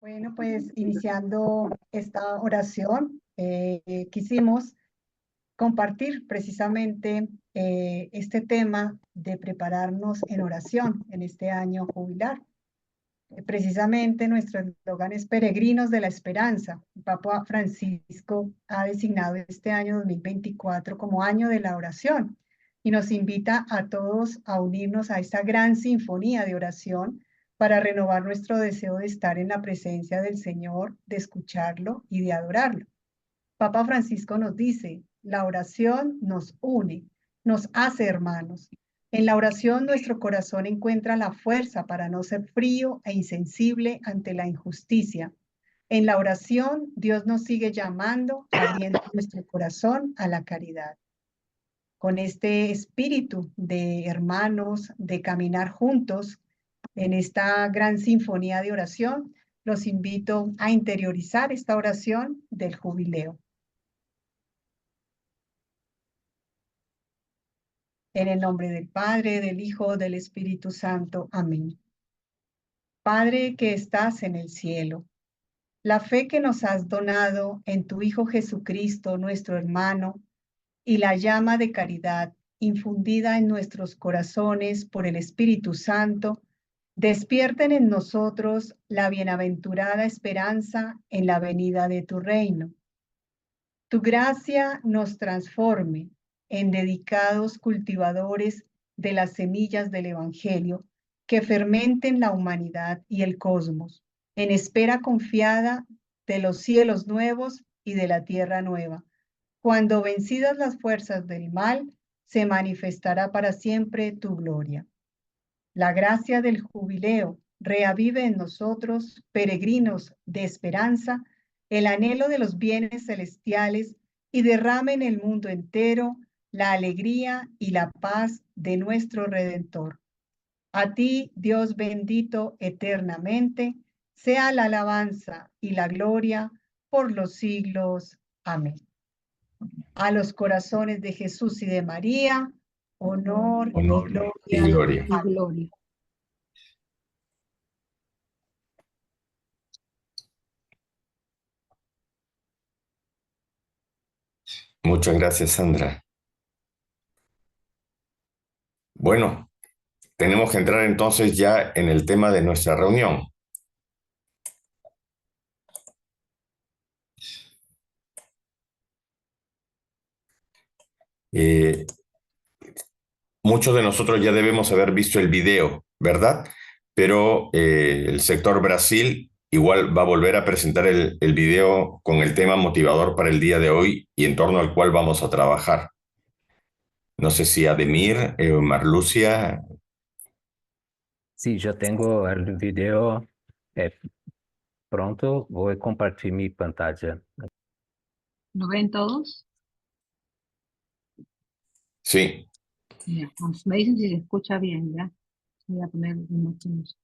Bueno, pues iniciando esta oración, quisimos compartir precisamente este tema de prepararnos en oración en este año jubilar. Precisamente nuestro eslogan es Peregrinos de la Esperanza. El Papa Francisco ha designado este año 2024 como año de la oración y nos invita a todos a unirnos a esta gran sinfonía de oración para renovar nuestro deseo de estar en la presencia del Señor, de escucharlo y de adorarlo. Papa Francisco nos dice, la oración nos une, nos hace hermanos. En la oración nuestro corazón encuentra la fuerza para no ser frío e insensible ante la injusticia. En la oración Dios nos sigue llamando, abriendo nuestro corazón a la caridad. Con este espíritu de hermanos, de caminar juntos en esta gran sinfonía de oración, los invito a interiorizar esta oración del jubileo. En el nombre del Padre, del Hijo, del Espíritu Santo. Amén. Padre que estás en el cielo, la fe que nos has donado en tu Hijo Jesucristo, nuestro hermano, y la llama de caridad infundida en nuestros corazones por el Espíritu Santo, despierten en nosotros la bienaventurada esperanza en la venida de tu reino. Tu gracia nos transforme en dedicados cultivadores de las semillas del Evangelio que fermenten la humanidad y el cosmos, en espera confiada de los cielos nuevos y de la tierra nueva, cuando vencidas las fuerzas del mal, se manifestará para siempre tu gloria. La gracia del jubileo reavive en nosotros, peregrinos de esperanza, el anhelo de los bienes celestiales y derrame en el mundo entero la alegría y la paz de nuestro Redentor. A ti, Dios bendito eternamente, sea la alabanza y la gloria por los siglos. Amén. A los corazones de Jesús y de María, honor y gloria. Y gloria. Y gloria. Muchas gracias, Sandra. Bueno, tenemos que entrar entonces ya en el tema de nuestra reunión. Muchos de nosotros ya debemos haber visto el video, ¿verdad? Pero el sector Brasil igual va a volver a presentar el video con el tema motivador para el día de hoy y en torno al cual vamos a trabajar. No sé si Ademir, Marlucia. Sí, yo tengo el video pronto. Voy a compartir mi pantalla. ¿Lo ven todos? Sí. Ya, me dicen si se escucha bien, ¿ya? Voy a poner imágenes.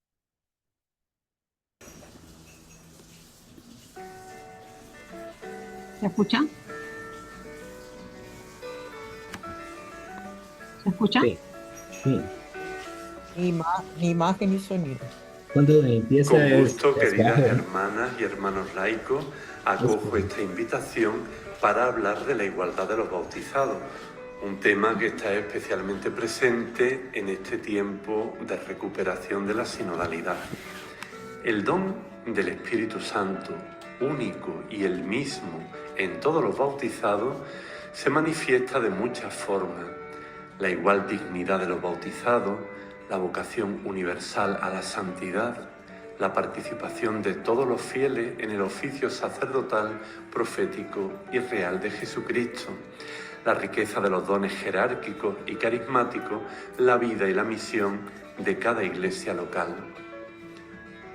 ¿Se escucha? ¿Se escucha? Sí, sí. Imagen y sonido. Cuando empieza Con gusto, es queridas bajo. hermanas y hermanos laicos, acojo esta invitación para hablar de la igualdad de los bautizados, un tema que está especialmente presente en este tiempo de recuperación de la sinodalidad. El don del Espíritu Santo, único y el mismo en todos los bautizados, se manifiesta de muchas formas. La igual dignidad de los bautizados, la vocación universal a la santidad, la participación de todos los fieles en el oficio sacerdotal, profético y real de Jesucristo, la riqueza de los dones jerárquicos y carismáticos, la vida y la misión de cada iglesia local.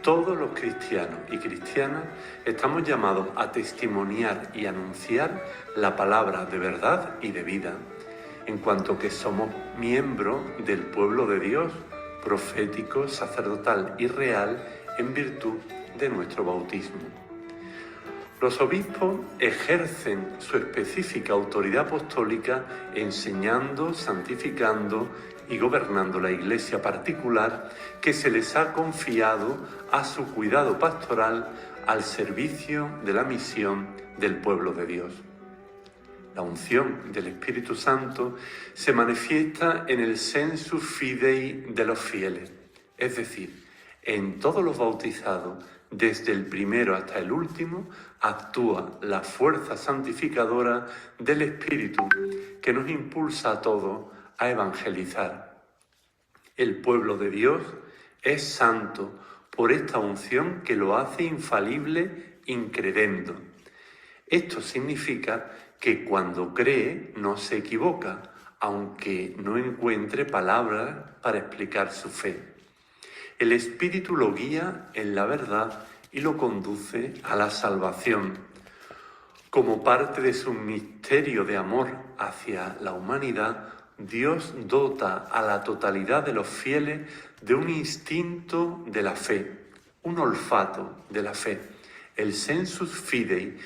Todos los cristianos y cristianas estamos llamados a testimoniar y anunciar la palabra de verdad y de vida, en cuanto que somos miembros del pueblo de Dios, profético, sacerdotal y real, en virtud de nuestro bautismo. Los obispos ejercen su específica autoridad apostólica enseñando, santificando y gobernando la iglesia particular que se les ha confiado a su cuidado pastoral al servicio de la misión del pueblo de Dios. La unción del Espíritu Santo se manifiesta en el sensus fidei de los fieles, es decir, en todos los bautizados, desde el primero hasta el último, actúa la fuerza santificadora del Espíritu que nos impulsa a todos a evangelizar. El pueblo de Dios es santo por esta unción que lo hace infalible incredendo. Esto significa que cuando cree no se equivoca, aunque no encuentre palabras para explicar su fe. El Espíritu lo guía en la verdad y lo conduce a la salvación. Como parte de su misterio de amor hacia la humanidad, Dios dota a la totalidad de los fieles de un instinto de la fe, un olfato de la fe, el sensus fidei,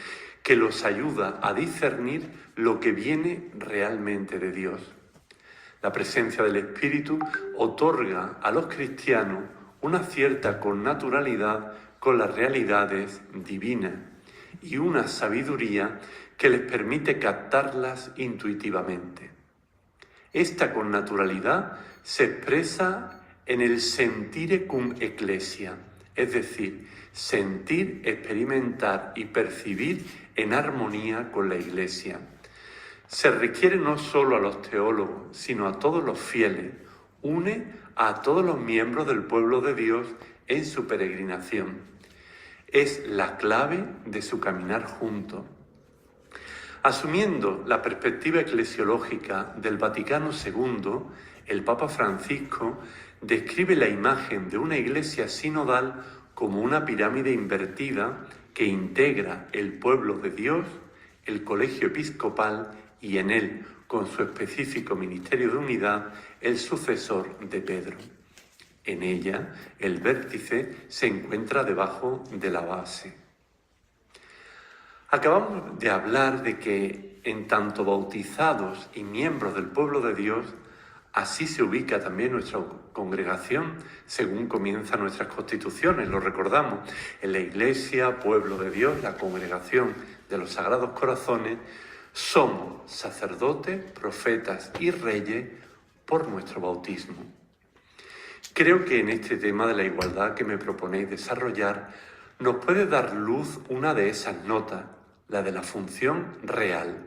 que los ayuda a discernir lo que viene realmente de Dios. La presencia del Espíritu otorga a los cristianos una cierta connaturalidad con las realidades divinas y una sabiduría que les permite captarlas intuitivamente. Esta connaturalidad se expresa en el sentire cum ecclesia, es decir, sentir, experimentar y percibir en armonía con la Iglesia. Se requiere no solo a los teólogos, sino a todos los fieles. Une a todos los miembros del pueblo de Dios en su peregrinación. Es la clave de su caminar juntos. Asumiendo la perspectiva eclesiológica del Vaticano II, el Papa Francisco describe la imagen de una iglesia sinodal como una pirámide invertida que integra el pueblo de Dios, el colegio episcopal y en él, con su específico ministerio de unidad, el sucesor de Pedro. En ella, el vértice se encuentra debajo de la base. Acabamos de hablar de que en tanto bautizados y miembros del pueblo de Dios, así se ubica también nuestra congregación, según comienzan nuestras constituciones, lo recordamos, en la Iglesia, pueblo de Dios, la congregación de los Sagrados Corazones, somos sacerdotes, profetas y reyes por nuestro bautismo. Creo que en este tema de la igualdad que me proponéis desarrollar, nos puede dar luz una de esas notas, la de la función real.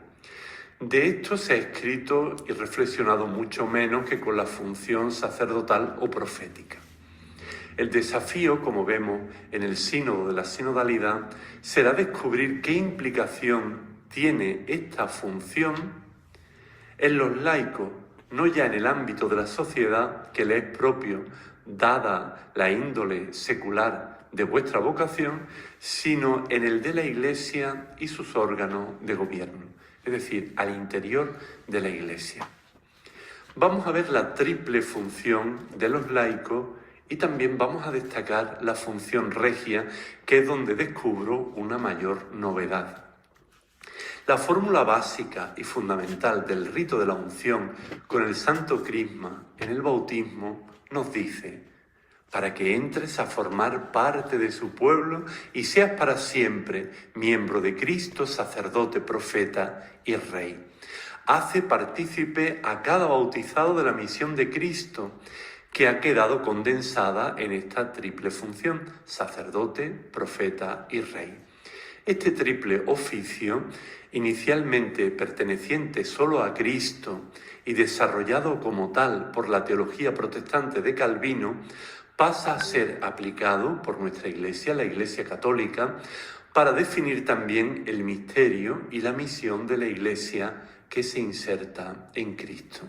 De esto se ha escrito y reflexionado mucho menos que con la función sacerdotal o profética. El desafío, como vemos en el sínodo de la sinodalidad, será descubrir qué implicación tiene esta función en los laicos, no ya en el ámbito de la sociedad que le es propio, dada la índole secular de vuestra vocación, sino en el de la Iglesia y sus órganos de gobierno, es decir, al interior de la Iglesia. Vamos a ver la triple función de los laicos y también vamos a destacar la función regia, que es donde descubro una mayor novedad. La fórmula básica y fundamental del rito de la unción con el Santo Crisma en el bautismo nos dice: para que entres a formar parte de su pueblo y seas para siempre miembro de Cristo, sacerdote, profeta y rey. Hace partícipe a cada bautizado de la misión de Cristo, que ha quedado condensada en esta triple función: sacerdote, profeta y rey. Este triple oficio, inicialmente perteneciente solo a Cristo y desarrollado como tal por la teología protestante de Calvino, pasa a ser aplicado por nuestra Iglesia, la Iglesia Católica, para definir también el misterio y la misión de la Iglesia que se inserta en Cristo.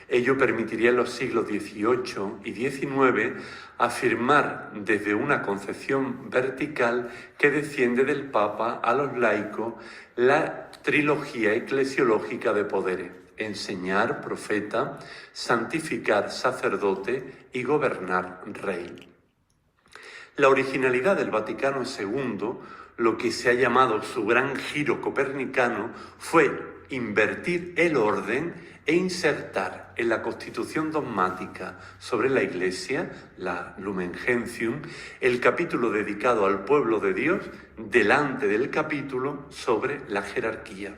Ello permitiría en los siglos XVIII y XIX afirmar desde una concepción vertical que desciende del Papa a los laicos la trilogía eclesiológica de poderes: enseñar, profeta; santificar, sacerdote; y gobernar, rey. La originalidad del Vaticano II lo que se ha llamado su gran giro copernicano fue invertir el orden e insertar en la constitución dogmática sobre la Iglesia, la Lumen Gentium, el capítulo dedicado al pueblo de Dios delante del capítulo sobre la jerarquía.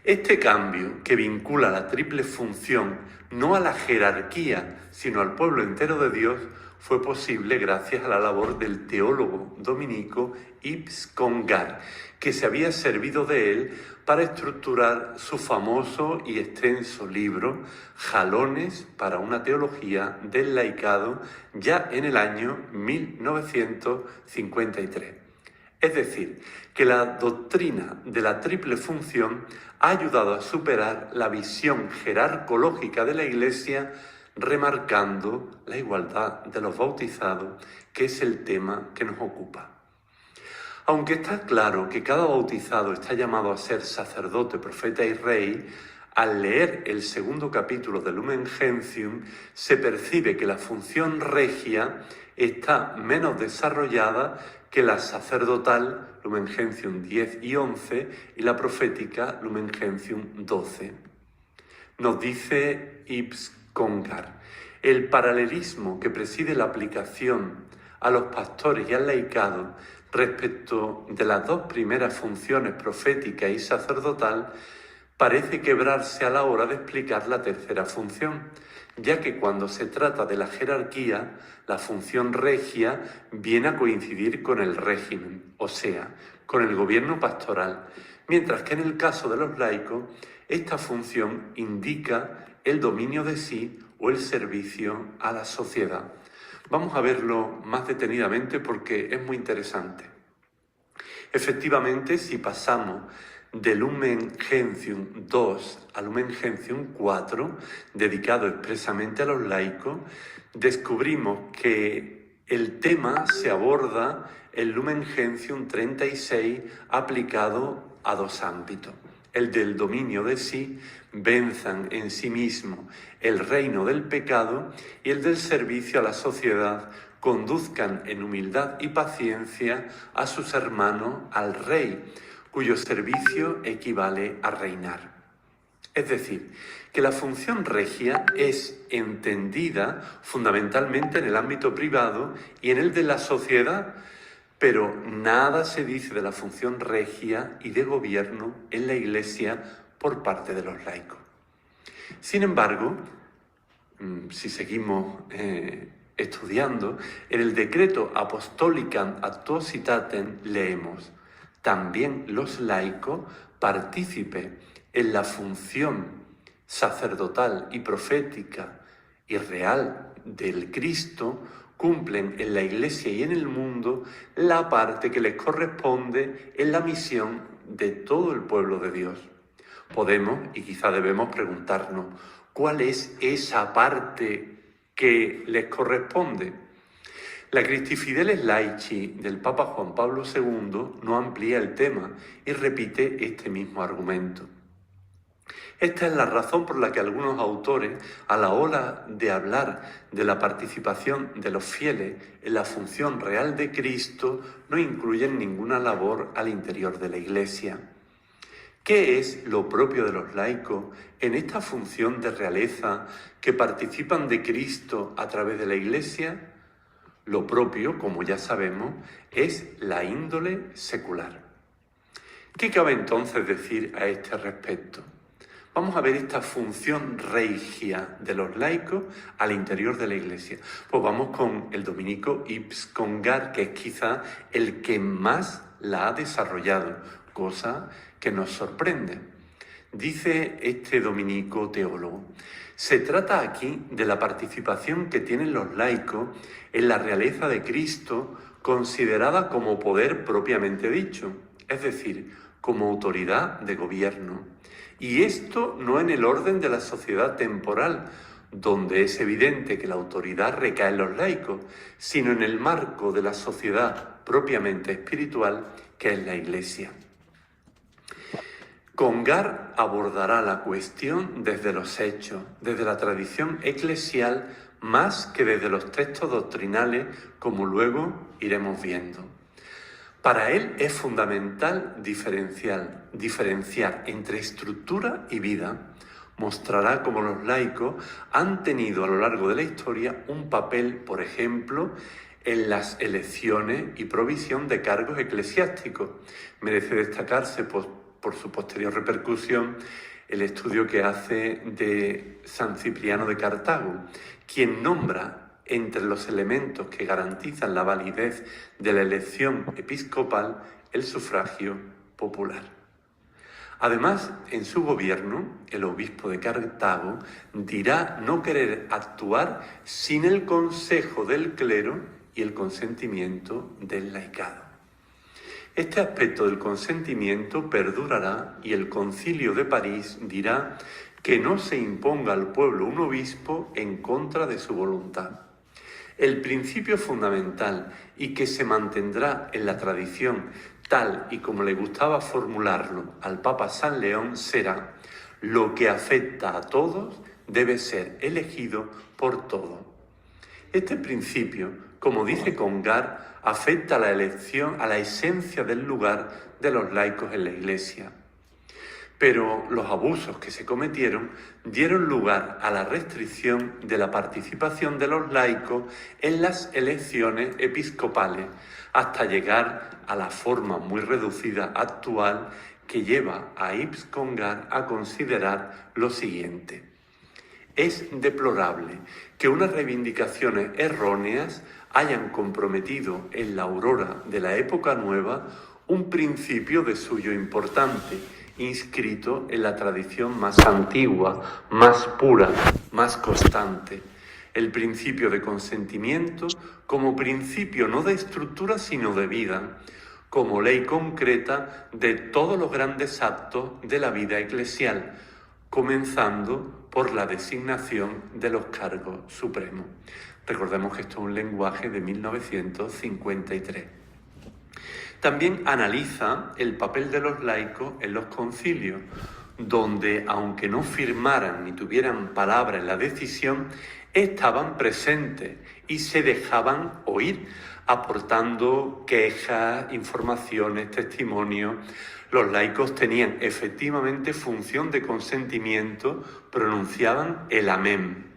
Este cambio, que vincula la triple función no a la jerarquía, sino al pueblo entero de Dios, fue posible gracias a la labor del teólogo dominico Yves Congar, que se había servido de él para estructurar su famoso y extenso libro Jalones para una teología del laicado, ya en el año 1953. Es decir, que la doctrina de la triple función ha ayudado a superar la visión jerarcológica de la Iglesia, remarcando la igualdad de los bautizados, que es el tema que nos ocupa. Aunque está claro que cada bautizado está llamado a ser sacerdote, profeta y rey, al leer el segundo capítulo de Lumen Gentium se percibe que la función regia está menos desarrollada que la sacerdotal, Lumen Gentium 10 y 11, y la profética, Lumen Gentium 12. Nos dice Yves Congar, el paralelismo que preside la aplicación a los pastores y al laicado respecto de las dos primeras funciones, profética y sacerdotal, parece quebrarse a la hora de explicar la tercera función, ya que cuando se trata de la jerarquía, la función regia viene a coincidir con el régimen, o sea, con el gobierno pastoral, mientras que en el caso de los laicos, esta función indica el dominio de sí o el servicio a la sociedad. Vamos a verlo más detenidamente porque es muy interesante. Efectivamente, si pasamos de Lumen Gentium 2 a Lumen Gentium 4, dedicado expresamente a los laicos, descubrimos que el tema se aborda en Lumen Gentium 36 aplicado a dos ámbitos. El del dominio de sí, venzan en sí mismo el reino del pecado, y el del servicio a la sociedad, conduzcan en humildad y paciencia a sus hermanos al rey, cuyo servicio equivale a reinar. Es decir, que la función regia es entendida fundamentalmente en el ámbito privado y en el de la sociedad, pero nada se dice de la función regia y de gobierno en la Iglesia por parte de los laicos. Sin embargo, si seguimos estudiando, en el decreto Apostolicam Actuositatem leemos: también los laicos partícipe en la función sacerdotal y profética y real del Cristo, cumplen en la Iglesia y en el mundo la parte que les corresponde en la misión de todo el pueblo de Dios. Podemos y quizá debemos preguntarnos, ¿cuál es esa parte que les corresponde? La Christi Fideles Laici del Papa Juan Pablo II no amplía el tema y repite este mismo argumento. Esta es la razón por la que algunos autores, a la hora de hablar de la participación de los fieles en la función real de Cristo, no incluyen ninguna labor al interior de la Iglesia. ¿Qué es lo propio de los laicos en esta función de realeza que participan de Cristo a través de la Iglesia? Lo propio, como ya sabemos, es la índole secular. ¿Qué cabe entonces decir a este respecto? Vamos a ver esta función regia de los laicos al interior de la Iglesia. Pues vamos con el dominico Yves Congar, que es quizá el que más la ha desarrollado, cosa que nos sorprende. Dice este dominico teólogo: se trata aquí de la participación que tienen los laicos en la realeza de Cristo, considerada como poder propiamente dicho, es decir, como autoridad de gobierno. Y esto no en el orden de la sociedad temporal, donde es evidente que la autoridad recae en los laicos, sino en el marco de la sociedad propiamente espiritual, que es la Iglesia. Congar abordará la cuestión desde los hechos, desde la tradición eclesial, más que desde los textos doctrinales, como luego iremos viendo. Para él es fundamental diferenciar entre estructura y vida. Mostrará cómo los laicos han tenido a lo largo de la historia un papel, por ejemplo, en las elecciones y provisión de cargos eclesiásticos. Merece destacarse por su posterior repercusión el estudio que hace de San Cipriano de Cartago, quien nombra entre los elementos que garantizan la validez de la elección episcopal el sufragio popular. Además, en su gobierno, el obispo de Cartago dirá no querer actuar sin el consejo del clero y el consentimiento del laicado. Este aspecto del consentimiento perdurará y el Concilio de París dirá que no se imponga al pueblo un obispo en contra de su voluntad. El principio fundamental y que se mantendrá en la tradición tal y como le gustaba formularlo al Papa San León será: lo que afecta a todos debe ser elegido por todos. Este principio, como dice Congar, afecta a la elección, a la esencia del lugar de los laicos en la Iglesia. Pero los abusos que se cometieron dieron lugar a la restricción de la participación de los laicos en las elecciones episcopales, hasta llegar a la forma muy reducida actual que lleva a Yves Congar a considerar lo siguiente: es deplorable que unas reivindicaciones erróneas hayan comprometido en la aurora de la época nueva un principio de suyo importante, inscrito en la tradición más antigua, más pura, más constante. El principio de consentimiento como principio no de estructura sino de vida, como ley concreta de todos los grandes actos de la vida eclesial, comenzando por la designación de los cargos supremos. Recordemos que esto es un lenguaje de 1953. También analiza el papel de los laicos en los concilios, donde, aunque no firmaran ni tuvieran palabra en la decisión, estaban presentes y se dejaban oír, aportando quejas, informaciones, testimonios. Los laicos tenían efectivamente función de consentimiento, pronunciaban el amén.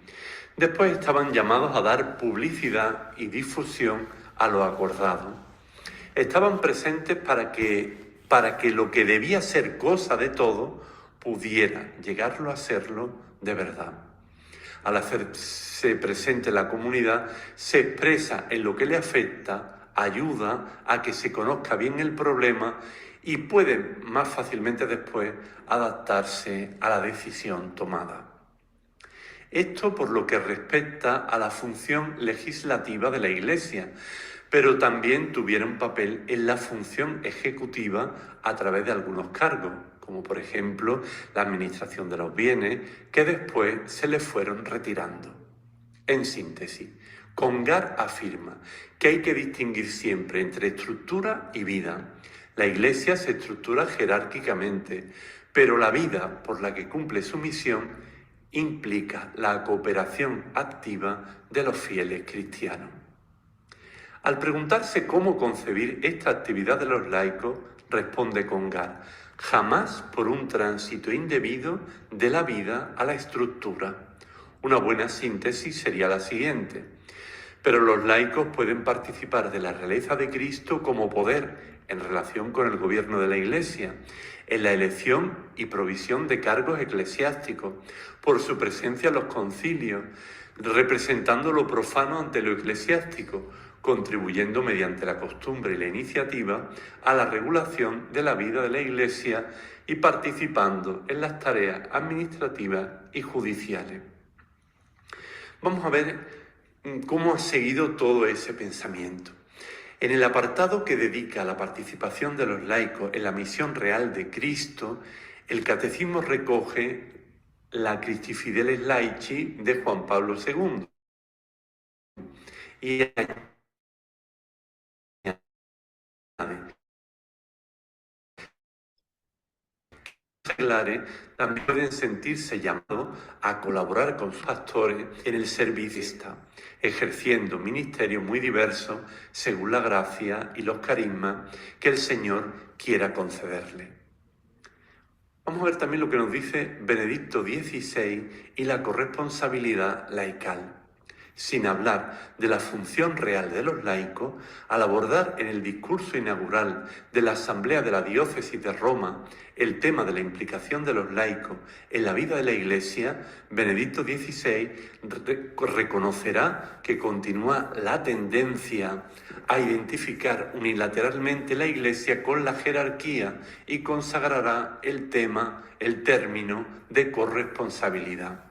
Después estaban llamados a dar publicidad y difusión a lo acordado. Estaban presentes para que lo que debía ser cosa de todo pudiera llegarlo a serlo de verdad. Al hacerse presente en la comunidad, se expresa en lo que le afecta, ayuda a que se conozca bien el problema y puede más fácilmente después adaptarse a la decisión tomada. Esto por lo que respecta a la función legislativa de la Iglesia, pero también tuvieron papel en la función ejecutiva a través de algunos cargos, como por ejemplo la administración de los bienes, que después se les fueron retirando. En síntesis, Congar afirma que hay que distinguir siempre entre estructura y vida. La Iglesia se estructura jerárquicamente, pero la vida por la que cumple su misión implica la cooperación activa de los fieles cristianos. Al preguntarse cómo concebir esta actividad de los laicos, responde Congar: jamás por un tránsito indebido de la vida a la estructura. Una buena síntesis sería la siguiente: pero los laicos pueden participar de la realeza de Cristo como poder en relación con el gobierno de la Iglesia, en la elección y provisión de cargos eclesiásticos, por su presencia en los concilios, representando lo profano ante lo eclesiástico, contribuyendo mediante la costumbre y la iniciativa a la regulación de la vida de la Iglesia y participando en las tareas administrativas y judiciales. Vamos a ver cómo ha seguido todo ese pensamiento. En el apartado que dedica a la participación de los laicos en la misión real de Cristo, el Catecismo recoge la Christi Fideles Laici de Juan Pablo II y añade seglares también pueden sentirse llamados a colaborar con sus pastores en el servicio, ejerciendo ministerios muy diversos según la gracia y los carismas que el Señor quiera concederles. Vamos a ver también lo que nos dice Benedicto XVI y la corresponsabilidad laical. Sin hablar de la función real de los laicos, al abordar en el discurso inaugural de la Asamblea de la Diócesis de Roma el tema de la implicación de los laicos en la vida de la Iglesia, Benedicto XVI reconocerá que continúa la tendencia a identificar unilateralmente la Iglesia con la jerarquía y consagrará el término de corresponsabilidad.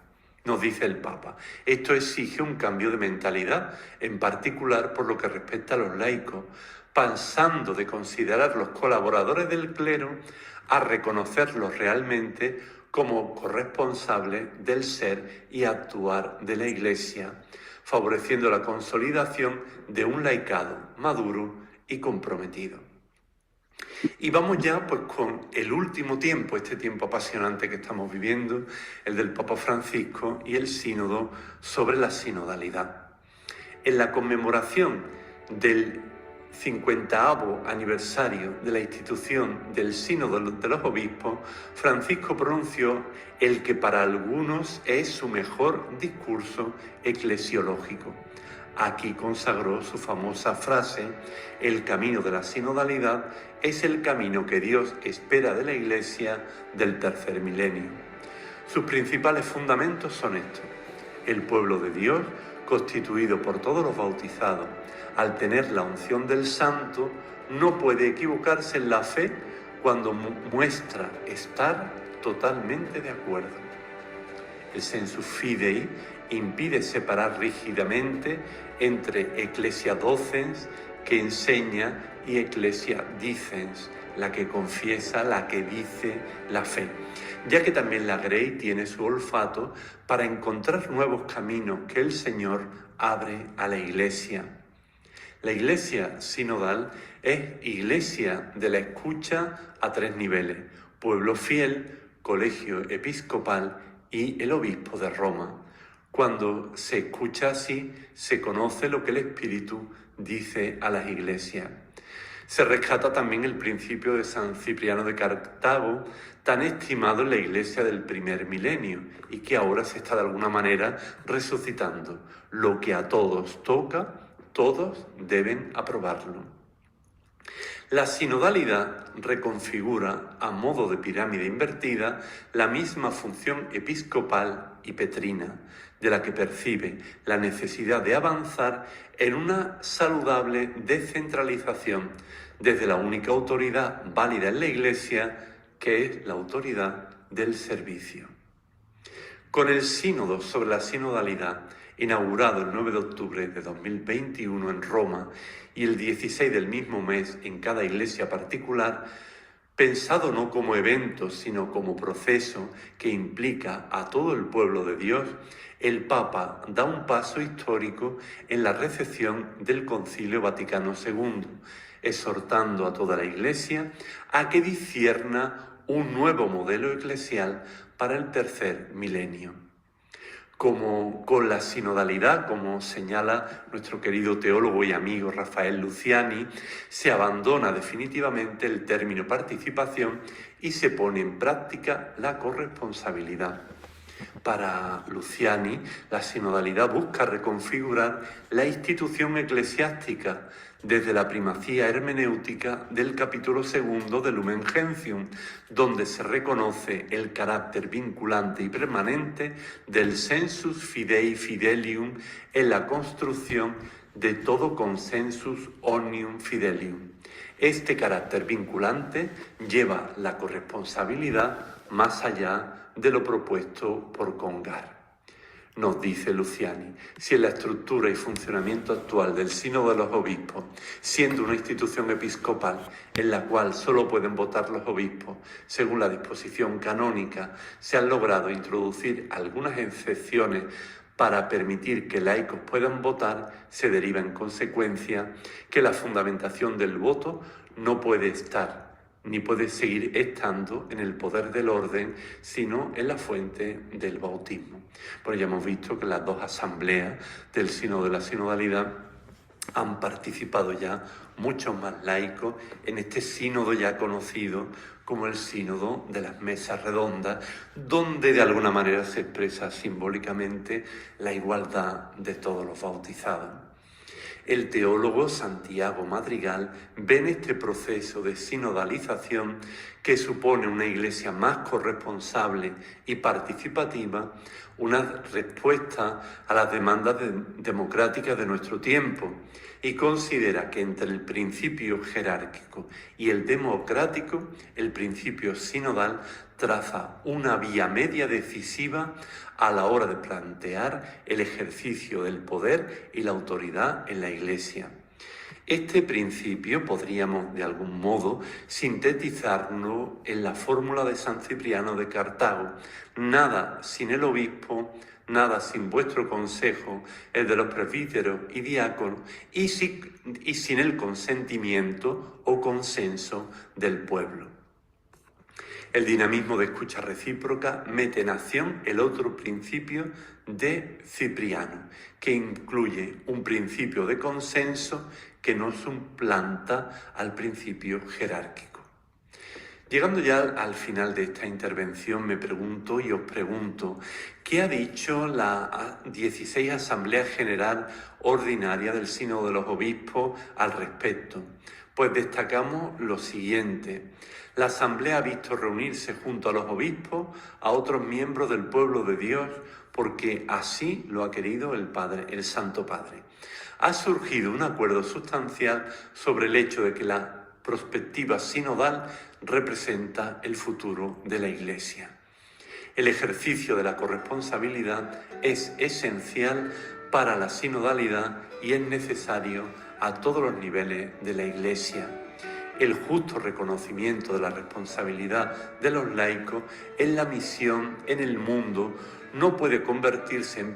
Nos dice el Papa, esto exige un cambio de mentalidad, en particular por lo que respecta a los laicos, pasando de considerar los colaboradores del clero a reconocerlos realmente como corresponsables del ser y actuar de la Iglesia, favoreciendo la consolidación de un laicado maduro y comprometido. Y vamos ya pues con el último tiempo, este tiempo apasionante que estamos viviendo, el del Papa Francisco y el sínodo sobre la sinodalidad. En la conmemoración del 50º aniversario de la institución del sínodo de los obispos, Francisco pronunció el que para algunos es su mejor discurso eclesiológico. Aquí consagró su famosa frase: el camino de la sinodalidad es el camino que Dios espera de la Iglesia del tercer milenio. Sus principales fundamentos son estos: el pueblo de Dios, constituido por todos los bautizados, al tener la unción del santo, no puede equivocarse en la fe cuando muestra estar totalmente de acuerdo. El sensus fidei impide separar rígidamente entre ecclesia docens, que enseña, y ecclesia dicens, la que confiesa, la que dice la fe, ya que también la Grey tiene su olfato para encontrar nuevos caminos que el Señor abre a la Iglesia. La Iglesia sinodal es iglesia de la escucha a tres niveles: pueblo fiel, colegio episcopal y el obispo de Roma. Cuando se escucha así, se conoce lo que el Espíritu dice a las iglesias. Se rescata también el principio de San Cipriano de Cartago, tan estimado en la iglesia del primer milenio y que ahora se está de alguna manera resucitando. Lo que a todos toca, todos deben aprobarlo. La sinodalidad reconfigura, a modo de pirámide invertida, la misma función episcopal y petrina, de la que percibe la necesidad de avanzar en una saludable descentralización desde la única autoridad válida en la Iglesia, que es la autoridad del servicio. Con el sínodo sobre la sinodalidad, inaugurado el 9 de octubre de 2021 en Roma y el 16 del mismo mes en cada iglesia particular, pensado no como evento, sino como proceso que implica a todo el pueblo de Dios, el Papa da un paso histórico en la recepción del Concilio Vaticano II, exhortando a toda la Iglesia a que discierna un nuevo modelo eclesial para el tercer milenio. Como con la sinodalidad, como señala nuestro querido teólogo y amigo Rafael Luciani, se abandona definitivamente el término participación y se pone en práctica la corresponsabilidad. Para Luciani, la sinodalidad busca reconfigurar la institución eclesiástica desde la primacía hermenéutica del capítulo 2 de Lumen Gentium, donde se reconoce el carácter vinculante y permanente del sensus fidei fidelium en la construcción de todo consensus omnium fidelium. Este carácter vinculante lleva la corresponsabilidad más allá de lo propuesto por Congar. Nos dice Luciani, si en la estructura y funcionamiento actual del Sínodo de los Obispos, siendo una institución episcopal en la cual solo pueden votar los obispos según la disposición canónica, se han logrado introducir algunas excepciones para permitir que laicos puedan votar, se deriva en consecuencia que la fundamentación del voto no puede estar ni puede seguir estando en el poder del orden, sino en la fuente del bautismo. Pues ya hemos visto que las dos asambleas del Sínodo de la Sinodalidad han participado ya muchos más laicos en este sínodo ya conocido como el sínodo de las mesas redondas, donde de alguna manera se expresa simbólicamente la igualdad de todos los bautizados. El teólogo Santiago Madrigal ve en este proceso de sinodalización, que supone una iglesia más corresponsable y participativa, una respuesta a las demandas democráticas de nuestro tiempo, y considera que entre el principio jerárquico y el democrático, el principio sinodal traza una vía media decisiva a la hora de plantear el ejercicio del poder y la autoridad en la Iglesia. Este principio podríamos de algún modo sintetizarlo en la fórmula de San Cipriano de Cartago: nada sin el obispo, nada sin vuestro consejo, el de los presbíteros y diáconos, y sin el consentimiento o consenso del pueblo. El dinamismo de escucha recíproca mete en acción el otro principio de Cipriano, que incluye un principio de consenso que no suplanta al principio jerárquico. Llegando ya al final de esta intervención, me pregunto y os pregunto, ¿qué ha dicho la 16 Asamblea General Ordinaria del Sínodo de los Obispos al respecto? Pues destacamos lo siguiente: la Asamblea ha visto reunirse junto a los obispos a otros miembros del pueblo de Dios, porque así lo ha querido el Padre, el Santo Padre. Ha surgido un acuerdo sustancial sobre el hecho de que la perspectiva sinodal representa el futuro de la Iglesia. El ejercicio de la corresponsabilidad es esencial para la sinodalidad y es necesario a todos los niveles de la Iglesia. El justo reconocimiento de la responsabilidad de los laicos en la misión en el mundo no puede convertirse en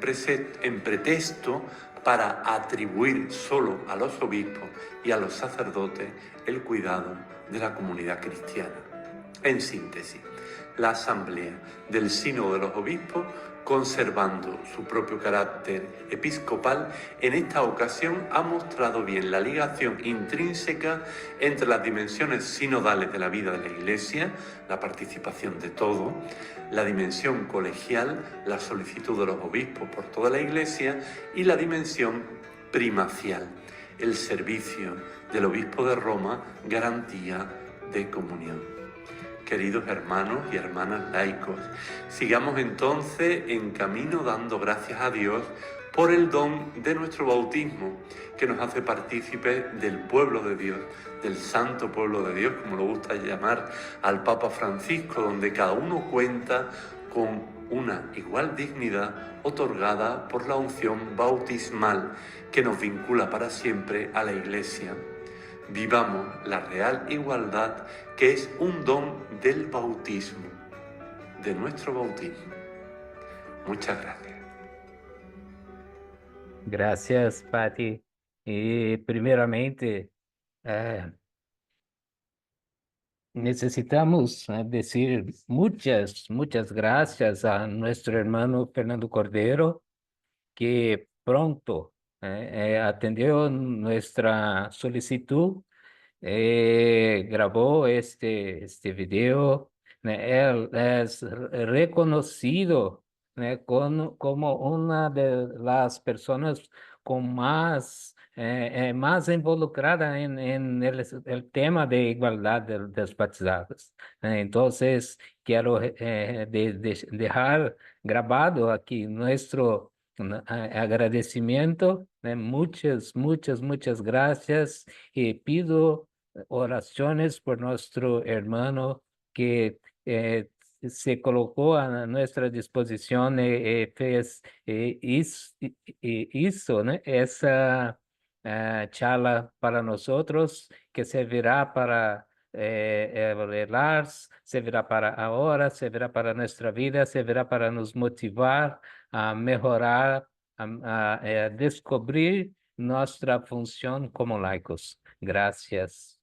pretexto para atribuir solo a los obispos y a los sacerdotes el cuidado de la comunidad cristiana. En síntesis, la Asamblea del Sínodo de los Obispos, conservando su propio carácter episcopal, en esta ocasión ha mostrado bien la ligación intrínseca entre las dimensiones sinodales de la vida de la Iglesia, la participación de todos, la dimensión colegial, la solicitud de los obispos por toda la Iglesia, y la dimensión primacial, el servicio del obispo de Roma, garantía de comunión. Queridos hermanos y hermanas laicos, sigamos entonces en camino dando gracias a Dios por el don de nuestro bautismo, que nos hace partícipes del pueblo de Dios, del santo pueblo de Dios, como lo gusta llamar al Papa Francisco, donde cada uno cuenta con una igual dignidad otorgada por la unción bautismal, que nos vincula para siempre a la Iglesia. Vivamos la real igualdad, que es un don del bautismo, de nuestro bautismo. Muchas gracias. Gracias, Patti. Y primeramente, necesitamos decir muchas gracias a nuestro hermano Fernando Cordero, que pronto atendió nuestra solicitud, grabó este video. Él es reconocido como una de las personas con más involucrada en el tema de igualdad de los batizados. Entonces, quiero dejar grabado aquí nuestro agradecimiento. Muchas gracias, y pido oraciones por nuestro hermano que se colocó a nuestra disposición, hizo, ¿no?, esa charla para nosotros, que servirá para evaluar, servirá para ahora, servirá para nuestra vida, servirá para nos motivar a mejorar, a descubrir nuestra función como laicos. Gracias.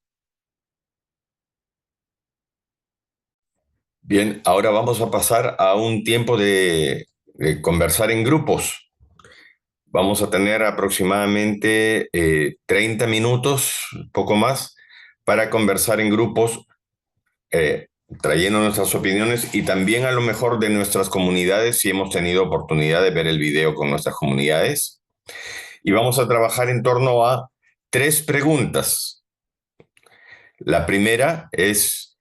Bien, ahora vamos a pasar a un tiempo de conversar en grupos. Vamos a tener aproximadamente 30 minutos, poco más, para conversar en grupos, trayendo nuestras opiniones y también a lo mejor de nuestras comunidades, si hemos tenido oportunidad de ver el video con nuestras comunidades. Y vamos a trabajar en torno a 3 preguntas. La primera es: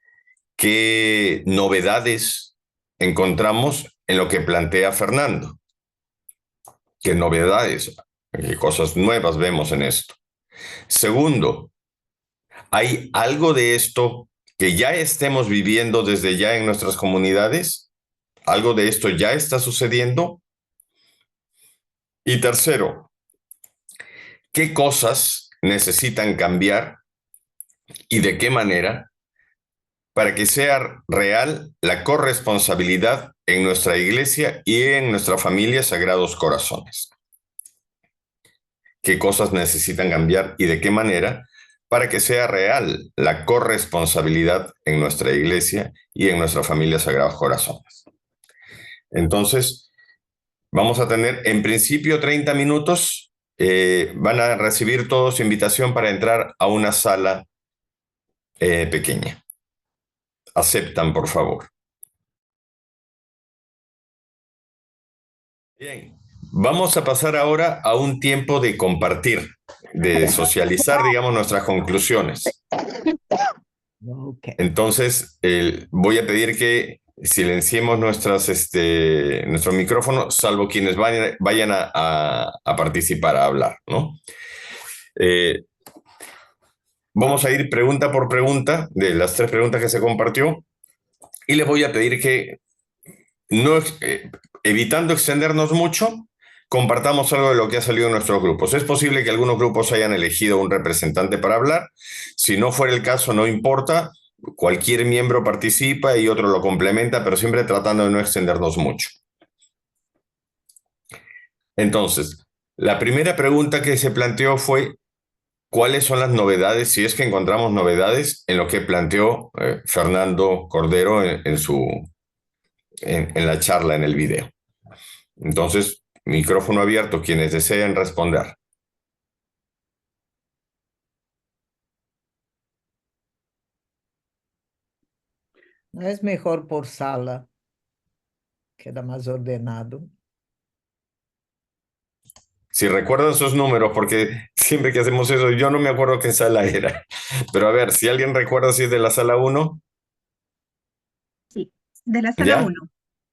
¿qué novedades encontramos en lo que plantea Fernando? ¿Qué novedades, qué cosas nuevas vemos en esto? Segundo, ¿hay algo de esto que ya estemos viviendo desde ya en nuestras comunidades? ¿Algo de esto ya está sucediendo? Y tercero, ¿qué cosas necesitan cambiar y de qué manera para que sea real la corresponsabilidad en nuestra iglesia y en nuestra familia Sagrados Corazones? ¿Qué cosas necesitan cambiar y de qué manera para que sea real la corresponsabilidad en nuestra iglesia y en nuestra familia Sagrados Corazones? Entonces, vamos a tener en principio 30 minutos. Van a recibir todos invitación para entrar a una sala pequeña. Aceptan, por favor. Bien, vamos a pasar ahora a un tiempo de compartir, de socializar, digamos, nuestras conclusiones. Okay. Entonces, voy a pedir que silenciemos nuestro micrófono, salvo quienes vayan a participar, a hablar, ¿no? Vamos a ir pregunta por pregunta de las 3 preguntas que se compartió y les voy a pedir que, no, evitando extendernos mucho, compartamos algo de lo que ha salido en nuestros grupos. Es posible que algunos grupos hayan elegido un representante para hablar. Si no fuera el caso, no importa. Cualquier miembro participa y otro lo complementa, pero siempre tratando de no extendernos mucho. Entonces, la primera pregunta que se planteó fue: ¿cuáles son las novedades, si es que encontramos novedades, en lo que planteó Fernando Cordero en la charla, en el video? Entonces, micrófono abierto, quienes deseen responder. No es mejor por sala, queda más ordenado. Si recuerdan sus números, porque siempre que hacemos eso, yo no me acuerdo qué sala era. Pero a ver, si alguien recuerda si es de la sala 1, Sí, de la sala ¿ya? 1,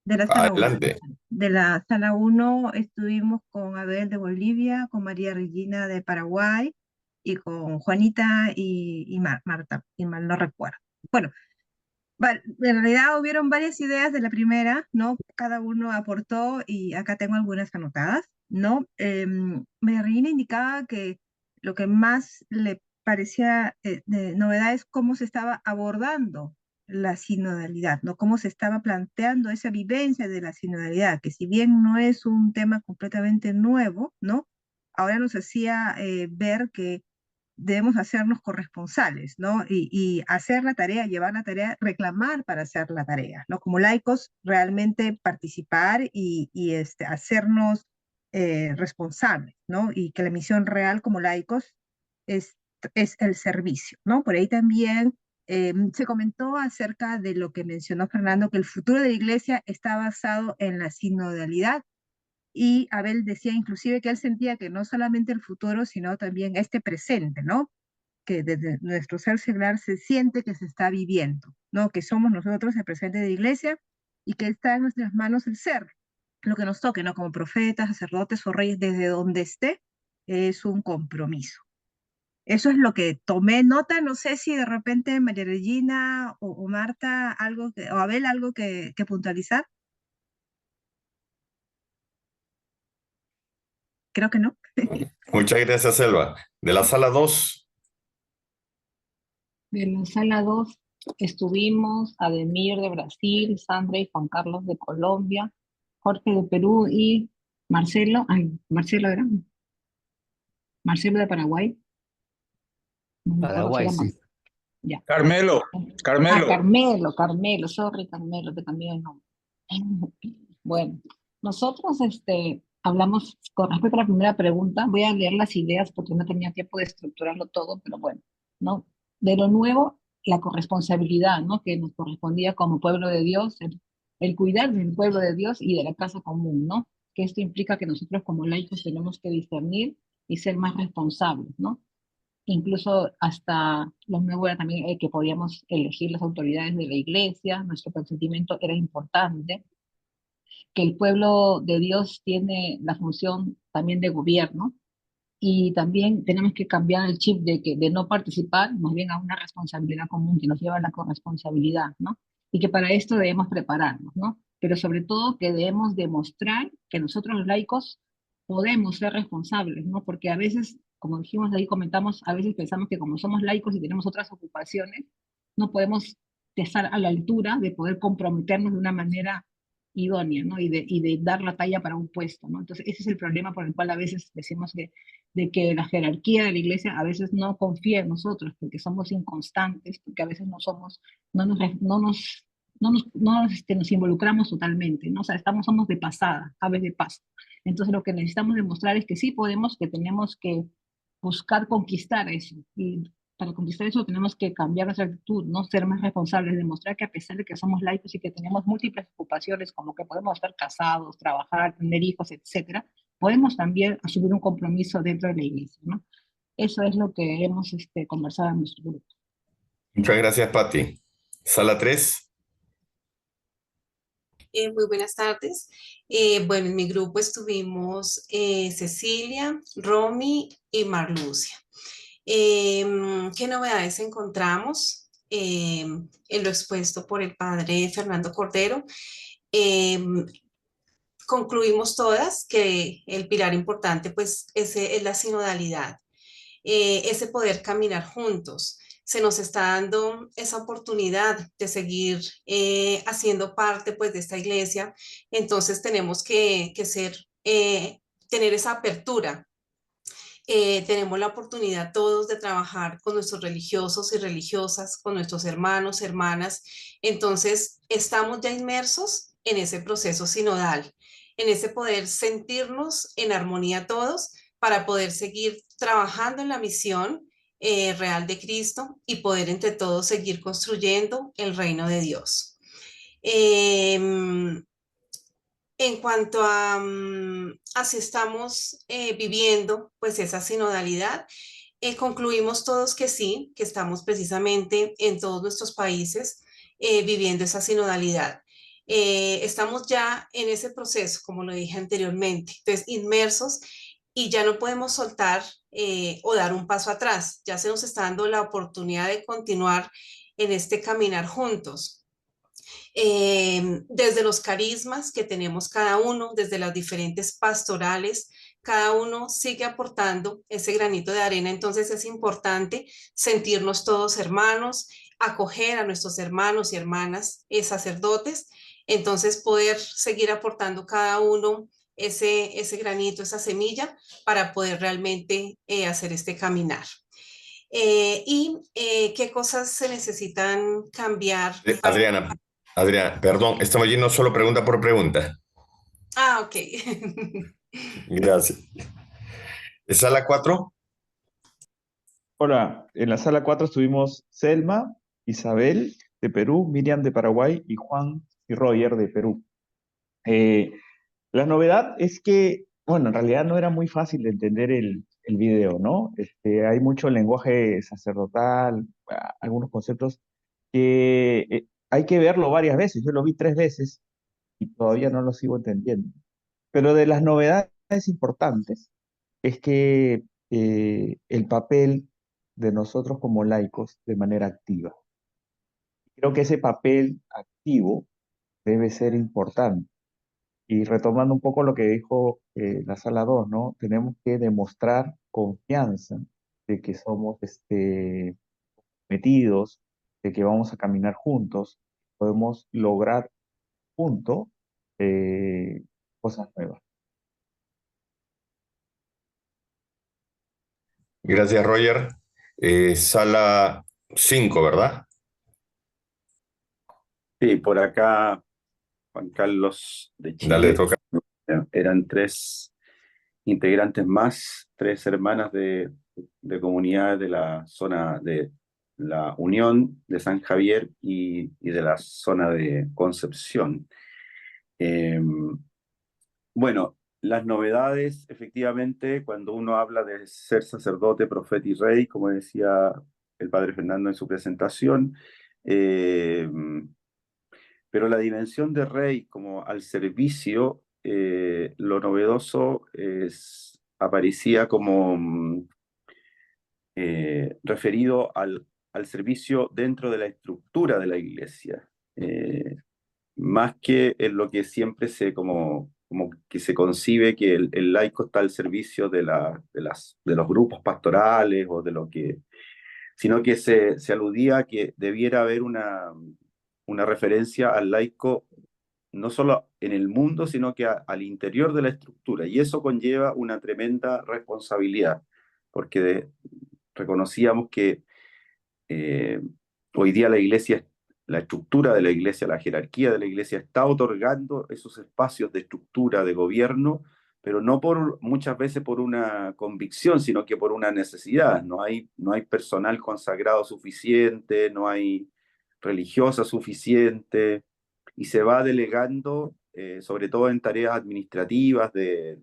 de la sala 1. Adelante. De la sala 1 estuvimos con Abel de Bolivia, con María Regina de Paraguay y con Juanita y Marta, y mal no recuerdo. Bueno, en realidad hubieron varias ideas de la primera, ¿no? Cada uno aportó y acá tengo algunas anotadas, ¿no? María Regina indicaba que lo que más le parecía de novedad es cómo se estaba abordando la sinodalidad, ¿no? Cómo se estaba planteando esa vivencia de la sinodalidad, que si bien no es un tema completamente nuevo, ¿no? Ahora nos hacía ver que debemos hacernos corresponsales, ¿no? Y hacer la tarea, llevar la tarea, reclamar para hacer la tarea, ¿no? Como laicos, realmente participar y hacernos responsables, ¿no? Y que la misión real como laicos es, es el servicio, ¿no? Por ahí también se comentó acerca de lo que mencionó Fernando, que el futuro de la iglesia está basado en la sinodalidad, y Abel decía inclusive que él sentía que no solamente el futuro, sino también este presente, ¿no? Que desde nuestro ser seglar se siente que se está viviendo, ¿no? Que somos nosotros el presente de la iglesia y que está en nuestras manos el ser, lo que nos toque, ¿no? Como profetas, sacerdotes o reyes, desde donde esté, es un compromiso. Eso es lo que tomé nota. No sé si de repente María Regina o Marta o Abel algo que puntualizar. Creo que no. Muchas gracias, Selva. De la sala 2. De la sala 2 estuvimos Ademir de Brasil, Sandra y Juan Carlos de Colombia, Jorge de Perú y Marcelo de Paraguay. No me acuerdo si Paraguay, era sí. Ya. Carmelo, Ah, Carmelo. Carmelo, sorry, Carmelo, te cambié el nombre. Bueno, nosotros hablamos con respecto a la primera pregunta. Voy a leer las ideas porque no tenía tiempo de estructurarlo todo, pero bueno, ¿no? De lo nuevo, la corresponsabilidad, ¿no? Que nos correspondía como pueblo de Dios, el cuidar del pueblo de Dios y de la casa común, ¿no? Que esto implica que nosotros como laicos tenemos que discernir y ser más responsables, ¿no? Incluso hasta lo nuevo era también que podíamos elegir las autoridades de la iglesia, nuestro consentimiento era importante, que el pueblo de Dios tiene la función también de gobierno y también tenemos que cambiar el chip de no participar, más bien a una responsabilidad común que nos lleva a la corresponsabilidad, ¿no? Y que para esto debemos prepararnos, ¿no? Pero sobre todo que debemos demostrar que nosotros los laicos podemos ser responsables, ¿no? Porque a veces, como dijimos ahí, comentamos, a veces pensamos que como somos laicos y tenemos otras ocupaciones, no podemos estar a la altura de poder comprometernos de una manera idónea, ¿no? Y de dar la talla para un puesto, ¿no? Entonces, ese es el problema por el cual a veces decimos de que la jerarquía de la iglesia a veces no confía en nosotros, porque somos inconstantes, porque a veces no somos, no nos, re- nos involucramos totalmente, ¿no? O sea, somos de pasada, aves de paso. Entonces lo que necesitamos demostrar es que sí podemos, que tenemos que buscar conquistar eso. Y para conquistar eso tenemos que cambiar nuestra actitud, no ser más responsables, demostrar que a pesar de que somos laicos y que tenemos múltiples ocupaciones, como que podemos estar casados, trabajar, tener hijos, etcétera, podemos también asumir un compromiso dentro de la iglesia, ¿no? Eso es lo que hemos conversado en nuestro grupo. Muchas gracias, Patti. Sala 3. Muy buenas tardes. Bueno, en mi grupo estuvimos Cecilia, Romy y Marlucia. ¿Qué novedades encontramos en lo expuesto por el padre Fernando Cordero? Concluimos todas que el pilar importante pues ese es la sinodalidad, ese poder caminar juntos. Se nos está dando esa oportunidad de seguir haciendo parte pues de esta iglesia, entonces tenemos que ser, tener esa apertura. Tenemos la oportunidad todos de trabajar con nuestros religiosos y religiosas, con nuestros hermanos, hermanas. Entonces, estamos ya inmersos en ese proceso sinodal, en ese poder sentirnos en armonía todos para poder seguir trabajando en la misión real de Cristo y poder entre todos seguir construyendo el reino de Dios. En cuanto a si estamos viviendo pues esa sinodalidad, concluimos todos que sí, que estamos precisamente en todos nuestros países viviendo esa sinodalidad. Estamos ya en ese proceso, como lo dije anteriormente, entonces inmersos y ya no podemos soltar o dar un paso atrás, ya se nos está dando la oportunidad de continuar en este caminar juntos desde los carismas que tenemos cada uno, desde las diferentes pastorales, cada uno sigue aportando ese granito de arena, entonces es importante sentirnos todos hermanos, acoger a nuestros hermanos y hermanas sacerdotes, entonces poder seguir aportando cada uno ese granito, esa semilla, para poder realmente hacer este caminar. ¿Qué cosas se necesitan cambiar? Adriana, perdón, estamos yendo solo pregunta por pregunta. Ah, ok. Gracias. Sala 4. Hola, en la sala 4 estuvimos Selma, Isabel de Perú, Miriam de Paraguay y Juan y Roger de Perú. Eh, la novedad es que, bueno, en realidad no era muy fácil de entender el video, ¿no? Hay mucho lenguaje sacerdotal, algunos conceptos que hay que verlo varias veces. Yo lo vi 3 veces y todavía no lo sigo entendiendo. Pero de las novedades importantes es que el papel de nosotros como laicos de manera activa. Creo que ese papel activo debe ser importante. Y retomando un poco lo que dijo la sala 2, ¿no? Tenemos que demostrar confianza de que somos metidos, de que vamos a caminar juntos, podemos lograr juntos cosas nuevas. Gracias, Roger. Sala 5, ¿verdad? Sí, por acá Juan Carlos de Dale, Chile. toca. Eran 3 integrantes más, 3 hermanas de comunidades de la zona de la Unión de San Javier y de la zona de Concepción. Bueno, las novedades, efectivamente, cuando uno habla de ser sacerdote, profeta y rey, como decía el padre Fernando en su presentación, eh, pero la dimensión de rey como al servicio, lo novedoso aparecía como referido al servicio dentro de la estructura de la iglesia, más que en lo que siempre como que se concibe que el laico está al servicio de los grupos pastorales o de lo que, sino que se aludía a que debiera haber una referencia al laico no solo en el mundo, sino que al interior de la estructura. Y eso conlleva una tremenda responsabilidad, porque reconocíamos que hoy día la iglesia, la estructura de la iglesia, la jerarquía de la iglesia está otorgando esos espacios de estructura de gobierno, pero no muchas veces por una convicción, sino que por una necesidad. No hay personal consagrado suficiente, no hay religiosa suficiente, y se va delegando, sobre todo en tareas administrativas de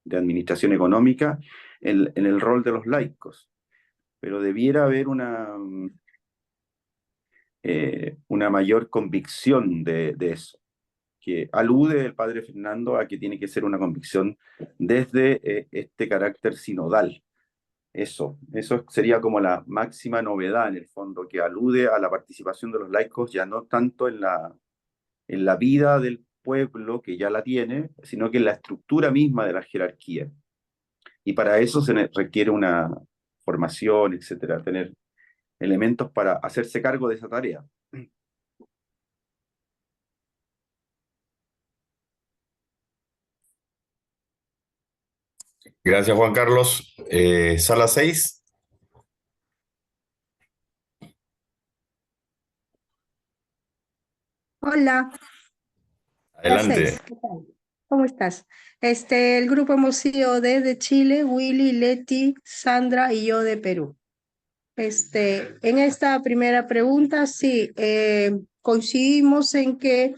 administración económica, en el rol de los laicos. Pero debiera haber una mayor convicción de eso, que alude el padre Fernando a que tiene que ser una convicción desde este carácter sinodal. Eso sería como la máxima novedad en el fondo, que alude a la participación de los laicos ya no tanto en la vida del pueblo, que ya la tiene, sino que en la estructura misma de la jerarquía. Y para eso se requiere una formación, etcétera, tener elementos para hacerse cargo de esa tarea. Gracias, Juan Carlos. Sala 6. Hola, las Adelante. 6. ¿Qué tal? ¿Cómo estás? El grupo hemos sido desde Chile, Willy, Leti, Sandra y yo de Perú. En esta primera pregunta, sí, coincidimos en que,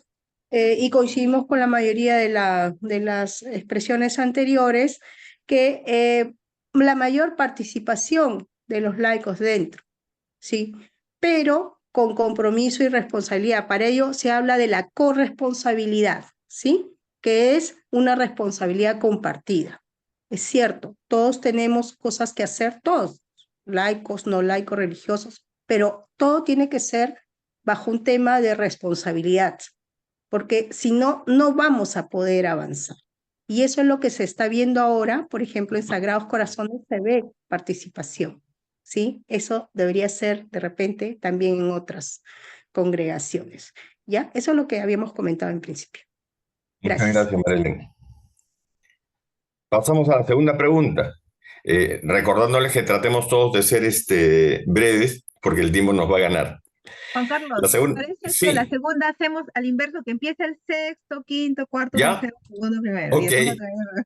y coincidimos con la mayoría de las expresiones anteriores, que la mayor participación de los laicos dentro, ¿sí? Pero con compromiso y responsabilidad. Para ello se habla de la corresponsabilidad, ¿sí? Que es una responsabilidad compartida. Es cierto, todos tenemos cosas que hacer, todos, laicos, no laicos, religiosos, pero todo tiene que ser bajo un tema de responsabilidad, porque si no, no vamos a poder avanzar. Y eso es lo que se está viendo ahora, por ejemplo, en Sagrados Corazones se ve participación, ¿sí? Eso debería ser de repente también en otras congregaciones, ¿ya? Eso es lo que habíamos comentado en principio. Muchas Gracias. gracias, Marilyn. Pasamos a la segunda pregunta. Recordándoles que tratemos todos de ser breves, porque el tiempo nos va a ganar. Juan Carlos, La segunda, parece que sí, la segunda hacemos al inverso, que empieza el sexto, quinto, cuarto, ¿ya? tercero, segundo, primero. Y Ok. después otra vez.